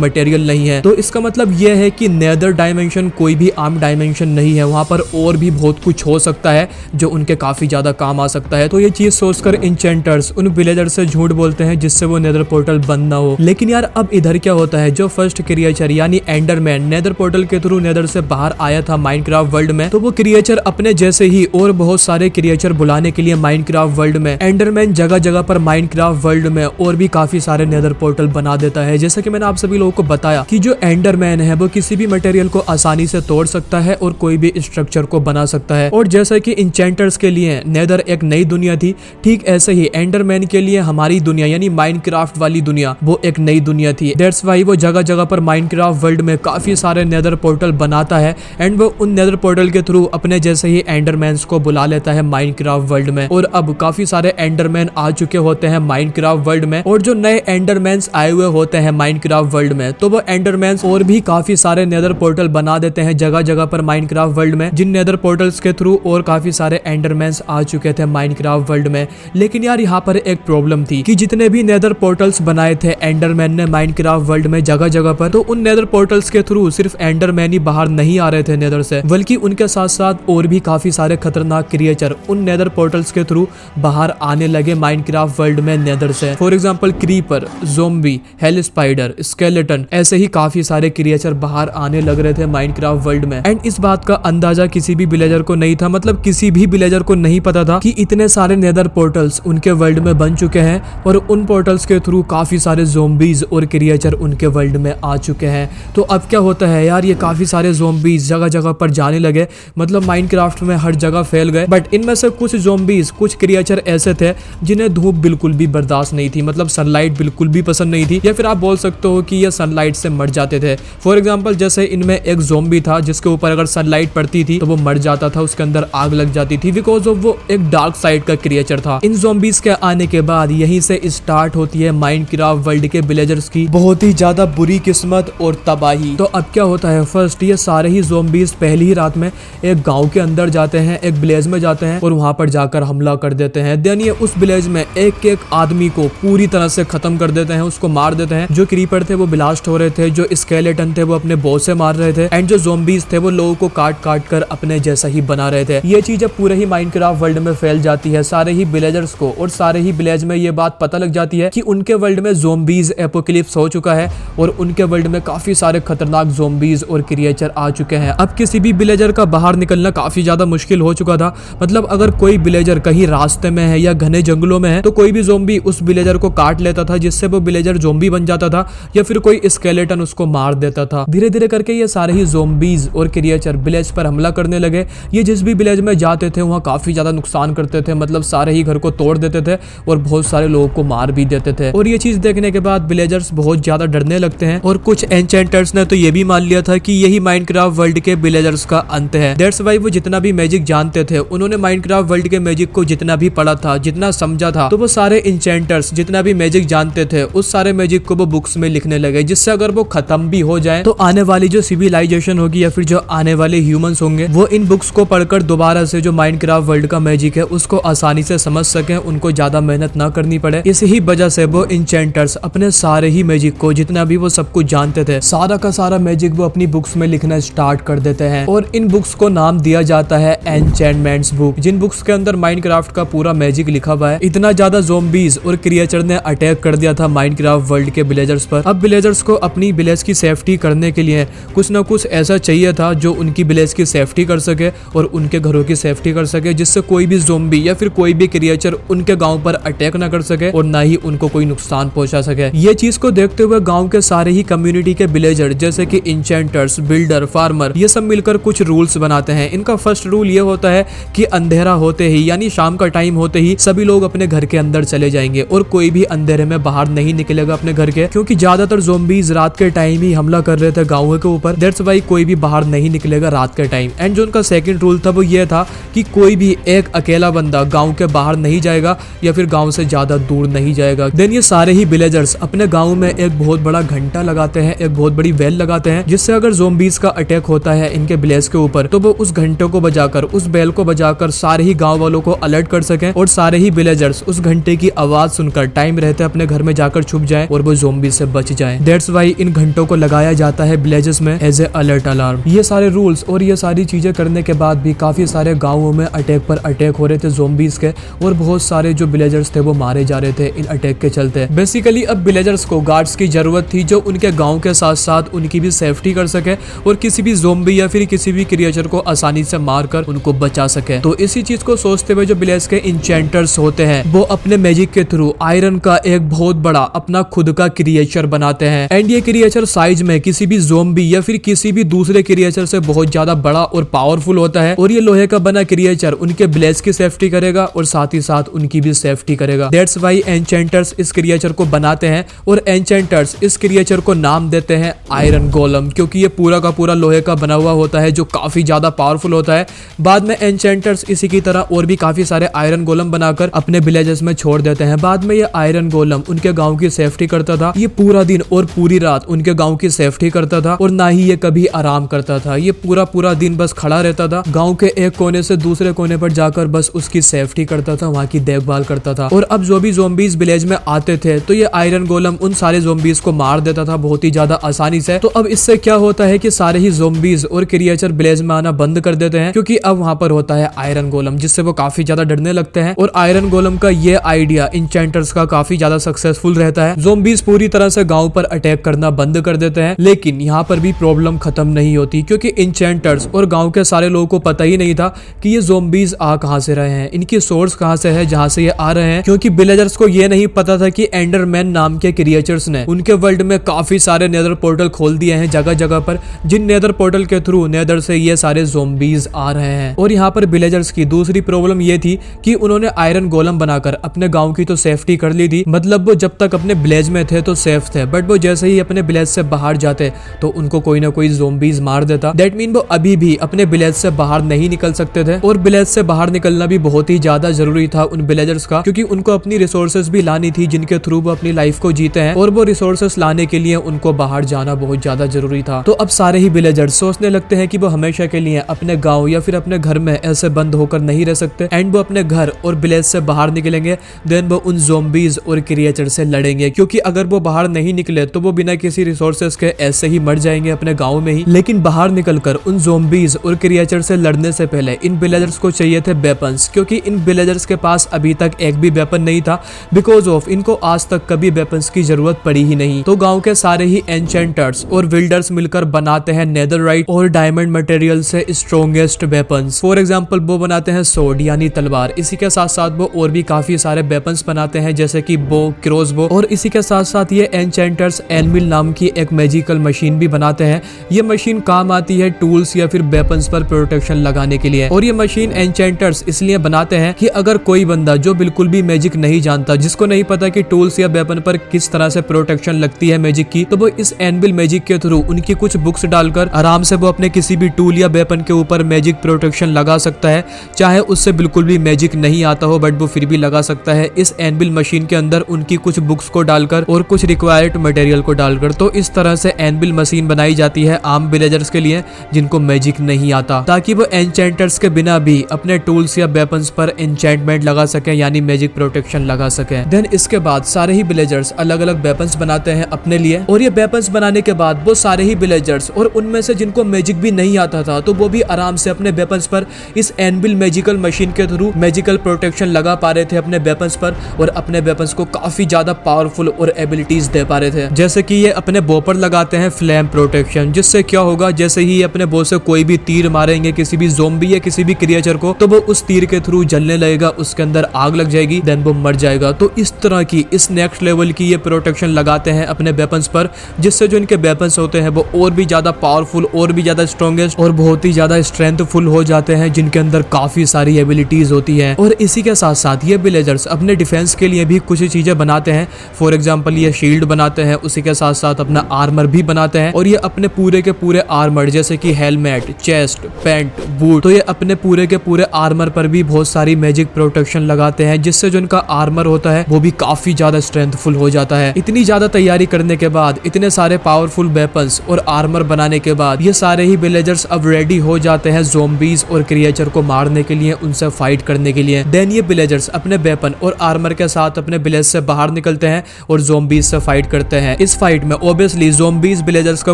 मटेरियल नहीं है। तो इसका मतलब यह है कि नेदर डायमेंशन कोई भी आम डायमेंशन नहीं है, वहां पर और भी बहुत कुछ हो सकता है जो उनके काफी ज्यादा काम आ सकता है। तो ये चीज सोचकर इंचेंटर्स उन विलेजर्स से झूठ बोलते हैं जिससे वो नेदर पोर्टल बंद ना हो। लेकिन यार अब इधर क्या होता है, जो फर्स्ट क्रिएचर यानी एंडरमैन नेदर पोर्टल के थ्रू नेदर से बाहर आया था माइनक्राफ्ट वर्ल्ड में, तो वो क्रिएचर अपने जैसे ही और बहुत सारे क्रिएचर बुलाने के लिए माइनक्राफ्ट वर्ल्ड में एंडरमैन जगह जगह पर माइनक्राफ्ट वर्ल्ड में और भी काफी सारे नेदर पोर्टल बना देता है। जैसे कि मैंने आप सभी लोगों को बताया कि जो एंडरमैन है वो किसी भी मटेरियल को आसानी से तोड़ सकता है और कोई भी स्ट्रक्चर को बना सकता है। और जैसे कि इंचेंटर्स के लिए नेदर एक नई दुनिया थी, ठीक ऐसे ही एंडरमैन के लिए हमारी दुनिया यानी माइनक्राफ्ट वाली दुनिया वो एक नई दुनिया थी। दैट्स वाई वो जगह जगह पर माइनक्राफ्ट वर्ल्ड में काफी सारे नेदर पोर्टल बनाता है एंड वो उन नेदर पोर्टल के थ्रू अपने जैसे ही एंडरमैन्स को बुला लेता है माइनक्राफ्ट वर्ल्ड में। और अब काफी सारे एंडरमैन आ चुके होते होते हैं माइनक्राफ्ट वर्ल्ड में, और जो नए एंडरमैन्स आए हुए होते हैं माइनक्राफ्ट वर्ल्ड में, तो वो एंडरमैन्स और भी काफी सारे नेदर पोर्टल बना देते हैं जगह जगह पर माइनक्राफ्ट वर्ल्ड में, जिन नेदर पोर्टल्स के थ्रू और काफी सारे एंडरमैन्स आ चुके थे माइनक्राफ्ट वर्ल्ड में। लेकिन यार यहाँ पर एक प्रॉब्लम थी कि जितने भी नेदर पोर्टल्स बनाए थे एंडरमैन ने माइनक्राफ्ट वर्ल्ड में जगह जगह पर, तो उन नेदर पोर्टल्स के थ्रू सिर्फ एंडरमैन ही बाहर नहीं आ रहे थे नेदर से, बल्कि उनके साथ साथ और भी काफी सारे खतरनाक क्रिएचर उन नेदर पोर्टल्स के थ्रू बाहर आने लगे माइनक्राफ्ट वर्ल्ड में नेदर से। For example creeper, zombie, hello spider, skeleton, ऐसे ही काफी सारे क्रिएचर बाहर आने लग रहे थे माइनक्राफ्ट वर्ल्ड में। एंड इस बात का अंदाजा किसी भी विलेजर को नहीं था, मतलब किसी भी विलेजर को नहीं पता था कि इतने सारे नेदर पोर्टल्स उनके वर्ल्ड में बन चुके हैं और उन पोर्टल्स के थ्रू काफी सारे ज़ोंबीज और क्रिएचर उनके वर्ल्ड में आ चुके हैं। तो अब क्या होता है यार, ये काफी सारे ज़ोंबीज जगह जगह पर जाने लगे, मतलब माइनक्राफ्ट में हर जगह फैल गए। बट इनमें से कुछ ज़ोंबीज, कुछ क्रिएचर ऐसे थे जिन्हें धूप बिल्कुल भी बर्दाश्त नहीं थी, मतलब सनलाइट बिल्कुल भी पसंद नहीं थी, या फिर आप बोल सकते हो कि ये सनलाइट से मर जाते थे। फॉर एग्जाम्पल जैसे इनमें एक ज़ोंबी था जिसके ऊपर अगर सनलाइट पड़ती थी तो वो मर जाता था, उसके अंदर आग लग जाती थी, बिकॉज ऑफ वो एक डार्क साइड का क्रिएचर था। इन ज़ोंबीज के आने के बाद यहीं से स्टार्ट होती है माइनक्राफ्ट वर्ल्ड के विलेजर्स की बहुत ही ज्यादा बुरी किस्मत और तबाही। तो अब क्या होता है, फर्स्ट ये सारे ही ज़ोंबीज पहली ही रात में एक गांव के अंदर जाते हैं, एक विलेज में जाते हैं और वहां पर जाकर हमला कर देते हैं। देन ये उस विलेज में एक एक आदमी को पूरी तरह से खत्म कर देते हैं, उसको मार देते हैं। जो क्रीपर थे वो ब्लास्ट हो रहे थे, जो स्केलेटन थे वो अपने बॉस से मार रहे थे, एंड जो ज़ोंबीज थे वो लोगों को काट काट कर अपने जैसा ही बना रहे थे। ये चीज पूरे ही माइनक्राफ्ट वर्ल्ड में फैल जाती है सारे ही विलेजर्स को, और सारे ही विलेज में ये बात पता लग जाती है कि उनके वर्ल्ड में ज़ोंबीज एपोकलिप्स हो चुका है और उनके वर्ल्ड में काफी सारे खतरनाक ज़ोंबीज और क्रिएचर आ चुके हैं। अब किसी भी विलेजर का बाहर निकलना काफी ज्यादा मुश्किल हो चुका था, मतलब अगर कोई विलेजर कहीं रास्ते में है या घने जंगलों में है तो कोई भी ज़ोंबी उस विलेजर को काट लेता था, जिससे वो विलेजर ज़ोंबी बन जाता था, या फिर कोई स्केलेटन उसको मार देता था। धीरे धीरे करके ये सारे ही ज़ोंबीज और क्रिएचर विलेज पर हमला करने लगे। ये जिस भी विलेज में जाते थे वहाँ काफी ज्यादा नुकसान करते थे, मतलब सारे ही घर को तोड़ देते थे और बहुत सारे लोगों को मार भी देते थे। और ये चीज देखने के बाद विलेजर्स बहुत ज्यादा डरने लगते हैं, और कुछ एन्चेंटर्स ने तो ये भी मान लिया था कि यही माइनक्राफ्ट वर्ल्ड के विलेजर्स का अंत है। दैट्स व्हाई वो जितना भी मैजिक जानते थे, उन्होंने माइनक्राफ्ट वर्ल्ड के मैजिक को जितना भी पढ़ा था, जितना समझा था, तो वो सारे एन्चेंटर्स जितना भी मैजिक जानते थे उस सारे मैजिक को वो बुक्स में लिखने लगे, जिससे अगर वो खत्म भी हो जाए तो आने वाली जो सिविलाइजेशन होगी या फिर जो आने वाले ह्यूमंस होंगे वो इन बुक्स को पढ़कर दोबारा से जो माइनक्राफ्ट वर्ल्ड का मैजिक है उसको आसानी से समझ सके, उनको ज्यादा मेहनत ना करनी पड़े। इसी ही वजह से वो एन्चेंटर्स अपने सारे ही मैजिक को, जितना भी वो सब कुछ जानते थे, सारा का सारा मैजिक वो अपनी बुक्स में लिखना स्टार्ट कर देते हैं, और इन बुक्स को नाम दिया जाता है एन्चेंटमेंट्स बुक, जिन बुक्स के अंदर माइनक्राफ्ट का पूरा मैजिक लिखा हुआ है। इतना ज्यादा ज़ोंबीज और क्रिएचर ने अटैक कर दिया था माइनक्राफ्ट वर्ल्ड के विलेजर्स पर। अब विलेजर्स को अपनी विलेज की सेफ्टी करने के लिए कुछ ना कुछ ऐसा चाहिए था जो उनकी विलेज की सेफ्टी कर सके और उनके घरों की सेफ्टी कर सके, जिससे कोई भी ज़ोंबी या फिर कोई भी क्रिएचर उनके गांव पर अटैक ना कर सके और ना ही उनको कोई नुकसान पहुंचा सके। ये चीज को देखते हुए गांव के सारे ही कम्युनिटी के विलेजर जैसे कि इंचेंटर्स, बिल्डर, फार्मर, ये सब मिलकर कुछ रूल्स बनाते हैं। इनका फर्स्ट रूल ये होता है कि अंधेरा होते ही, यानी शाम का टाइम होते ही, सभी लोग अपने घर के अंदर चले जाएंगे और कोई भी अंधेरे में बाहर नहीं निकलेगा अपने घर के, क्योंकि ज्यादातर ज़ोंबीज रात के टाइम ही हमला कर रहे थे गाँव के ऊपर। दैट्स व्हाई कोई भी बाहर नहीं निकलेगा रात के टाइम। एंड जो उनका सेकंड रूल था वो ये था कि कोई भी एक अकेला बंदा गांव के बाहर नहीं जाएगा या फिर गांव से ज्यादा दूर नहीं जाएगा। देन ये सारे ही विलेजर्स अपने गांव में एक बहुत बड़ा घंटा लगाते हैं, एक बहुत बड़ी बेल लगाते हैं, जिससे अगर ज़ोंबीज का अटैक होता है इनके विलेज के ऊपर तो वो उस घंटे को बजाकर, उस बेल को बजाकर सारे ही गाँव वालों को अलर्ट कर सके और सारे ही विलेजर्स उस घंटे की आवाज सुनकर टाइम रहते अपने घर में जाकर छुप जाए और वो ज़ोंबीज से बच जाए। दैट्स व्हाई इन घंटों को लगाया जाता है विलेजेस में एज ए अलर्ट अलार्म। ये सारे रूल्स और ये सारी चीजें करने के बाद भी काफी सारे गाँवों में अटैक पर अटैक हो रहे थे ज़ोंबीज के, और बहुत सारे जो विलेजर्स थे वो मारे जा रहे थे इन अटैक के चलते। बेसिकली अब विलेजर्स को गार्ड्स की जरूरत थी जो उनके गांव के साथ साथ उनकी भी सेफ्टी कर सके और किसी भी ज़ोंबी या फिर किसी भी क्रिएचर को आसानी से मारकर उनको बचा सके। तो इसी चीज को सोचते हुए जो विलेज के इंचेंटर्स होते हैं वो अपने मैजिक के थ्रू आयरन का एक बहुत बड़ा अपना खुद का क्रिएचर बनाते हैं। एंड ये क्रिएचर साइज में किसी भी ज़ोंबी या फिर किसी भी दूसरे क्रिएचर से बहुत ज्यादा बड़ा और पावरफुल होता है, और ये लोहे का बना क्रिएचर उनके विलेज की सेफ्टी करेगा और साथ ही साथ उनकी भी सेफ्टी करेगा। दैट्स व्हाई एन्चेंटर्स इस क्रिएचर को बनाते हैं और एन्चेंटर्स इस क्रिएचर को नाम देते हैं आयरन गोलम, क्योंकि ये पूरा का पूरा लोहे का बना हुआ होता है जो काफी ज्यादा पावरफुल होता है। बाद में एन्चेंटर्स इसी की तरह और भी काफी सारे आयरन गोलम बनाकर अपने विलेजेस में छोड़ देते हैं। बाद में ये आयरन गोलम उनके गांव की सेफ्टी करता था। ये पूरा दिन और पूरी रात उनके गांव की सेफ्टी करता था और ना ही ये कभी आराम करता था। ये पूरा दिन बस खड़ा रहता था, गांव के एक कोने से दूसरे कोने पर जाकर बस उसकी सेफ्टी करता था, वहाँ की देखभाल करता था। और अब जो भी ज़ॉम्बीज़ विलेज में आते थे तो ये आयरन गोलम उन सारे ज़ॉम्बीज़ को मार देता था बहुत ही ज्यादा आसानी से। तो अब इससे क्या होता है कि सारे ही ज़ॉम्बीज़ और क्रिएचर विलेज में आना बंद कर देते हैं, क्योंकि अब वहाँ पर होता है आयरन गोलम, जिससे वो काफी ज्यादा डरने लगते हैं। और आयरन गोलम का ये आइडिया इंचेंटर्स का काफी ज्यादा सक्सेसफुल रहता है। ज़ॉम्बीज़ पूरी तरह से गांव पर अटैक करना बंद कर देते हैं। लेकिन यहाँ पर भी प्रॉब्लम खत्म नहीं होती, क्योंकि इंचेंटर्स और गांव के सारे लोगों को पता ही नहीं था कि ये ज़ॉम्बीज़ आ कहां से रहे हैं, इनकी सोर्स कहां से है जहां से ये आ रहे हैं। क्योंकि विलेजर्स को ये नहीं पता था कि एंडरमैन नाम के क्रिएचर्स ने उनके वर्ल्ड में काफी सारे नेदर पोर्टल खोल दिए हैं जगह जगह पर, जिन नेदर पोर्टल के थ्रू नेदर से ये सारे ज़ॉम्बीज़ आ रहे हैं। और यहाँ पर विलेजर्स की दूसरी प्रॉब्लम ये थी कि उन्होंने आयरन गोलम बनाकर अपने गांव की तो सेफ्टी कर ली थी, मतलब वो जब तक अपने विलेज में थे तो सेफ थे, बट वो जैसे ही अपने विलेज से बाहर जाते तो उनको कोई ना कोई ज़ॉम्बीज़ मार देता। दैट मीन वो अभी भी अपने विलेज से बाहर नहीं निकल सकते थे। और विलेज से बाहर निकलना भी बहुत ही ज्यादा जरूरी था उन विलेजर्स का, क्योंकि उनको अपनी रिसोर्सेज भी लानी थी जिनके थ्रू वो अपनी लाइफ को जीते हैं। और वो रिसोर्सेज लाने के लिए उनको बाहर जाना बहुत ज्यादा जरूरी था। तो अब सारे ही विलेजर्स सोचने लगते हैं कि वो हमेशा के लिए अपने गाँव या फिर अपने घर में ऐसे बंद होकर नहीं रह सकते, एंड वो अपने घर और विलेज से बाहर निकलेंगे, देन वो उन ज़ॉम्बीज़ और क्रिएचर से लड़ेंगे। क्योंकि अगर वो बाहर नहीं निकले तो वो बिना किसी रिसोर्सेज के ऐसे ही मर जाएंगे अपने गांव में ही। लेकिन बाहर निकलकर उन ज़ॉम्बीज़ और क्रिएचर से लड़ने से पहले इन विलेजर्स को चाहिए थे वेपन्स, क्योंकि इन विलेजर्स के पास अभी तक एक भी वेपन नहीं था, बिकॉज ऑफ इनको आज तक कभी वेपन्स की जरूरत पड़ी ही नहीं। तो गांव के सारे ही एन्चेंटर्स और बिल्डर्स मिलकर बनाते हैं नेदरराइट और डायमंड मटेरियल से स्ट्रॉन्गेस्ट वेपन्स। फॉर एग्जाम्पल वो बनाते हैं सोर्ड यानी तलवार। इसी के साथ साथ वो और भी काफी सारे वेपन्स बनाते हैं, जैसे कि बो, क्रॉसबो। और इसी के साथ साथ ये एन्चेंटर्स एनविल नाम की एक मैजिकल मशीन भी बनाते हैं। ये मशीन काम आती है टूल्स या फिर वेपन्स पर प्रोटेक्शन लगाने के लिए। और ये मशीन एन्चेंटर्स इसलिए बनाते हैं कि अगर कोई बंदा जो बिल्कुल भी मैजिक नहीं जानता, जिसको नहीं पता कि टूल्स या वेपन पर किस तरह से प्रोटेक्शन लगती है मैजिक की, तो वो इस एनविल मैजिक के थ्रू उनकी कुछ बुक्स डालकर आराम से वो अपने किसी भी टूल या वेपन के ऊपर मैजिक प्रोटेक्शन लगा सकता है। चाहे उससे बिल्कुल भी मैजिक नहीं आता हो, बट वो फिर भी लगा सकता है इस एनविल मशीन के अंदर उनकी कुछ बुक्स को डालकर और कुछ रिक्वायर्ड मटेरियल को डालकर। तो इस तरह से एनविल मशीन बनाई जाती है आम विलेजर्स के लिए जिनको मैजिक नहीं आता, ताकि वो एन्चेंटर्स के बिना भी अपने टूल्स या वेपन्स पर एन्चेंटमेंट लगा सके यानी मैजिक प्रोटेक्शन लगा सके। देन इसके बाद सारे ही विलेजर्स अलग अलग वेपन्स बनाते हैं अपने लिए। और ये वेपन्स बनाने के बाद वो सारे ही विलेजर्स और उनमें से जिनको मैजिक भी नहीं आता था तो वो भी आराम से अपने वेपन्स पर इस एनविल मैजिकल मशीन के थ्रू मैजिकल प्रोटेक्शन लगा पा रहे थे अपने वेपन्स पर, और अपने वेपन्स को काफी ज्यादा पावरफुल और एबिलिटीज दे पा रहे थे। जैसे कि ये अपने बो पर लगाते हैं फ्लेम प्रोटेक्शन, जिससे क्या होगा, जैसे ही ये अपने बो से कोई भी तीर मारेंगे किसी भी ज़ॉम्बी या किसी भी क्रिएचर को, तो वो उस तीर के थ्रू जलने लगेगा, उसके अंदर आग लग जाएगी, देन वो मर जाएगा। तो इस तरह की इस नेक्स्ट लेवल की ये प्रोटेक्शन लगाते हैं अपने वेपन्स पर, जिससे जो इनके वेपन्स होते हैं वो और भी ज्यादा पावरफुल और भी ज्यादा स्ट्रॉन्गेस्ट और बहुत ही ज्यादा स्ट्रेंथफुल हो जाते हैं, जिनके अंदर काफी सारी एबिलिटीज होती है। और इसी के साथ साथ ये विलेजर्स अपने डिफेंस के लिए भी कुछ चीजें बनाते हैं। फॉर एग्जाम्पल ये शील्ड बनाते हैं, उसी के साथ साथ अपना आर्मर भी बनाते हैं। और ये अपने पूरे के पूरे आर्मर जैसे कि हेलमेट, चेस्ट, पैंट, बूट, तो ये अपने पूरे के पूरे आर्मर पर भी बहुत सारी मैजिक प्रोटेक्शन लगाते हैं, जिससे जो इनका आर्मर होता है वो भी काफी ज्यादा स्ट्रेंथफुल हो जाता है। इतनी ज्यादा तैयारी करने के बाद, इतने सारे पावरफुल वेपन्स और आर्मर बनाने के बाद, ये सारे ही विलेजर्स अब रेडी हो जाते हैं ज़ॉम्बीज और क्रिएचर को मारने के लिए, उनसे फाइट करने के लिए। देन ये विलेजर्स अपने वेपन और आर्मर के साथ अपने विलेज से बाहर निकलते हैं और ज़ॉम्बीज से फाइट करते हैं। इस फाइट में ऑब्वियसली ज़ॉम्बीज विलेजर्स का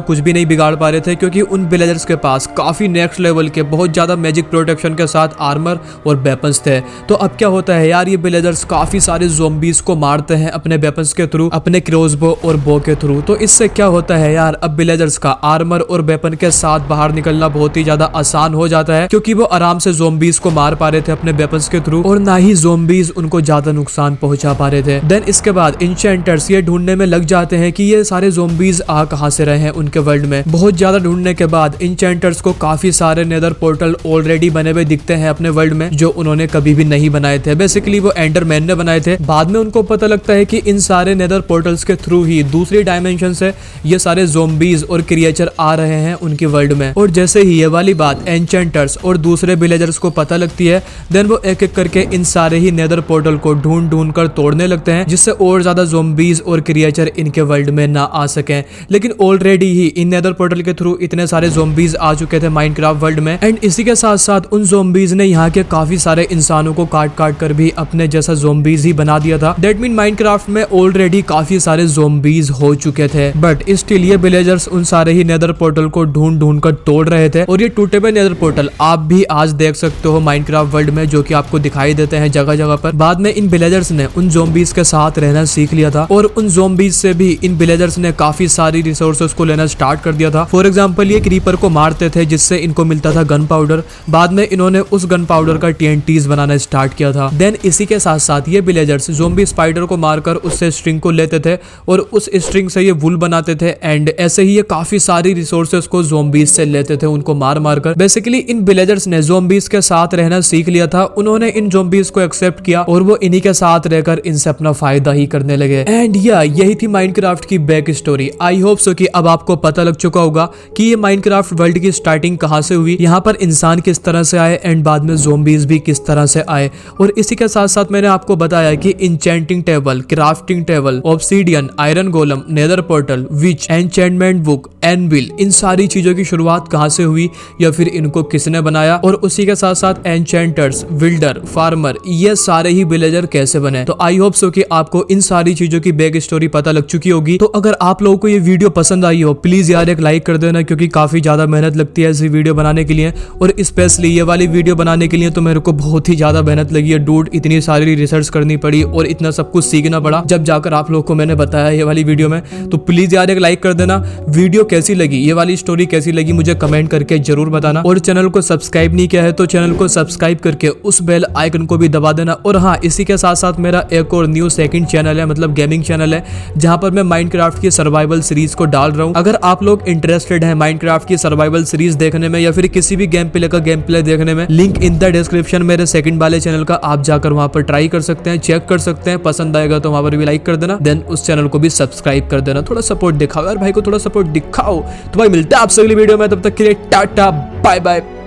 कुछ भी नहीं बिगाड़ पा रहे थे, क्योंकि उन विलेजर्स के पास काफी नेक्स्ट लेवल के बहुत ज्यादा मैजिक प्रोटेक्शन के साथ आर्मर और वेपन्स थे। तो अब क्या होता है यार, ये विलेजर्स काफी सारे ज़ॉम्बीज को मारते हैं अपने वेपन्स के थ्रू, अपने क्रॉसबो और बो के थ्रू। तो इससे क्या होता है यार, अब विलेजर्स का आर्मर और वेपन के साथ बाहर निकलना बहुत ही ज्यादा आसान हो जाता है, क्योंकि वो आराम से ज़ॉम्बीज को मार पा रहे थे अपने वेपन्स के थ्रू, और ना ही ज़ॉम्बीज उनको ज्यादा नुकसान पहुंचा पा रहे थे। देन इसके बाद इंचेंटर्स ये ढूंढने में लग जाते हैं कि ये सारे ज़ॉम्बीज आ कहां से रहे हैं उनके वर्ल्ड में। बहुत ज्यादा ढूंढने के बाद इंचेंटर्स को काफी सारे नेदर पोर्टल ऑलरेडी बने हुए दिखते हैं अपने वर्ल्ड में, जो उन्होंने कभी भी नहीं बनाए थे। बेसिकली वो एंडरमैन ने बनाए थे। बाद में उनको पता लगता है कि इन सारे नेदर पोर्टल्स के थ्रू ही दूसरी डायमेंशन से ये सारे ज़ॉम्बीज और क्रिएचर आ रहे हैं उनके वर्ल्ड में। और जैसे ही ये वाली बात एन्चेंटर्स और दूसरे विलेजर्स को पता लगती है, देन वो एक एक करके इन सारे ही नेदर पोर्टल को ढूंढ ढूंढ कर तोड़ने लगते हैं, जिससे और ज्यादा ज़ॉम्बीज और क्रिएचर इनके वर्ल्ड में ना आ सके। लेकिन ऑलरेडी ही इन नेदर पोर्टल के थ्रू इतने सारे ज़ॉम्बीज आ चुके थे माइनक्राफ्ट वर्ल्ड में, एंड इसी के साथ साथ उन ज़ॉम्बीज ने यहाँ के काफी सारे इंसानों को काट काट कर भी अपने जैसा ज़ॉम्बीज ही बना दिया था। दैट मीन माइनक्राफ्ट में ऑलरेडी काफी सारे ज़ॉम्बीज हो चुके थे, बट स्टिल ये विलेजर्स उन सारे ही नेदर पोर्टल को ढूंढ ढूंढ कर तोड़ रहे थे। और ये टूटे हुए नेदर पोर्टल आप भी आज देख सकते हो माइनक्राफ्ट वर्ल्ड में, जो कि आपको दिखाई देते हैं जगह जगह पर। बाद में इन विलेजर्स ने उन ज़ॉम्बीज के साथ रहना सीख लिया था, और उन ज़ॉम्बीज से भी इन विलेजर्स ने काफी सारी रिसोर्सेज को लेना स्टार्ट कर दिया था। फॉर एग्जाम्पल ये क्रीपर को मारते थे जिससे इनको मिलता था गन पाउडर। बाद में इन्होंने उस गन पाउडर का TNTs बनाना स्टार्ट किया था। देन इसी के साथ साथ ये विलेजर्स ज़ॉम्बी स्पाइडर को मारकर उससे स्ट्रिंग को लेते थे और उस स्ट्रिंग से ये वुल बनाते थे, एंड ऐसे ही ये काफी सारी रिसोर्सेज को ज़ॉम्बीज से लेते थे उनको मार मार कर। बेसिकली इन विलेजर्स ने ज़ॉम्बीज के साथ रहना सीख लिया था, उन्होंने इन ज़ॉम्बीज को एक्सेप्ट किया और वो इन्हीं के साथ रहकर इनसे अपना फायदा ही करने लगे। एंड यही थी माइनक्राफ्ट की back story. I hope so कि अब आपको पता लग चुका होगा कि ये माइनक्राफ्ट वर्ल्ड की स्टार्टिंग कहां से हुई, यहाँ पर इंसान किस तरह से आए, एंड बाद में ज़ॉम्बीज भी किस तरह से आए। और इसी के साथ साथ मैंने आपको बताया कि enchanting table, crafting table, obsidian, iron golem, nether portal, witch, enchantment book, anvil, इन सारी चीजों की शुरुआत कहां से हुई या फिर इनको किसने बनाया, और उसी के साथ साथ एन्चेंटर्स, बिल्डर, फार्मर, ये सारे ही विलेजर कैसे बने। तो आई होप सो कि आपको इन सारी चीजों की बैक स्टोरी पता लग चुकी होगी। तो अगर आप लोगों को ये वीडियो पसंद आई हो, प्लीज यार एक लाइक कर देना, क्योंकि काफी ज्यादा मेहनत लगती है ऐसी वीडियो बनाने के लिए, और स्पेशली ये वाली वीडियो बनाने के लिए तो मेरे को बहुत ही ज्यादा मेहनत लगी है डूड। इतनी सारी रिसर्च करनी पड़ी और इतना सब कुछ सीखना पड़ा जब जाकर आप लोगों को मैंने बताया ये वाली वीडियो में। तो प्लीज यार एक लाइक कर देना। वीडियो कैसी लगी, ये वाली स्टोरी कैसी लगी, मुझे कमेंट करके जरूर बताना। और चैनल को सब्सक्राइब नहीं किया है तो चैनल को सब्सक्राइब करके उस बेल आइकन को भी दबा देना। और हाँ, इसी के साथ साथ मेरा एक और न्यू सेकंड चैनल है, मतलब गेमिंग चैनल है, जहां पर मैं माइनक्राफ्ट की सर्वाइवल सीरीज को डाल रहा हूं। अगर आप लोग इंटरेस्टेड हैं माइनक्राफ्ट की सर्वाइवल सीरीज देखने में या फिर किसी भी गेम प्ले का गेम प्ले देखने में, लिंक इन द डिस्क्रिप्शन मेरे सेकंड वाले चैनल का, आप जाकर वहां पर ट्राई कर सकते हैं, चेक कर सकते हैं। पसंद आएगा तो वहां पर भी लाइक कर देना, देन उस चैनल को भी सब्सक्राइब कर देना। थोड़ा सपोर्ट दिखाओ यार भाई को, थोड़ा सपोर्ट दिखाओ। तो भाई मिलते हैं आपसे अगली वीडियो में, तब तक के लिए टाटा बाय बाय।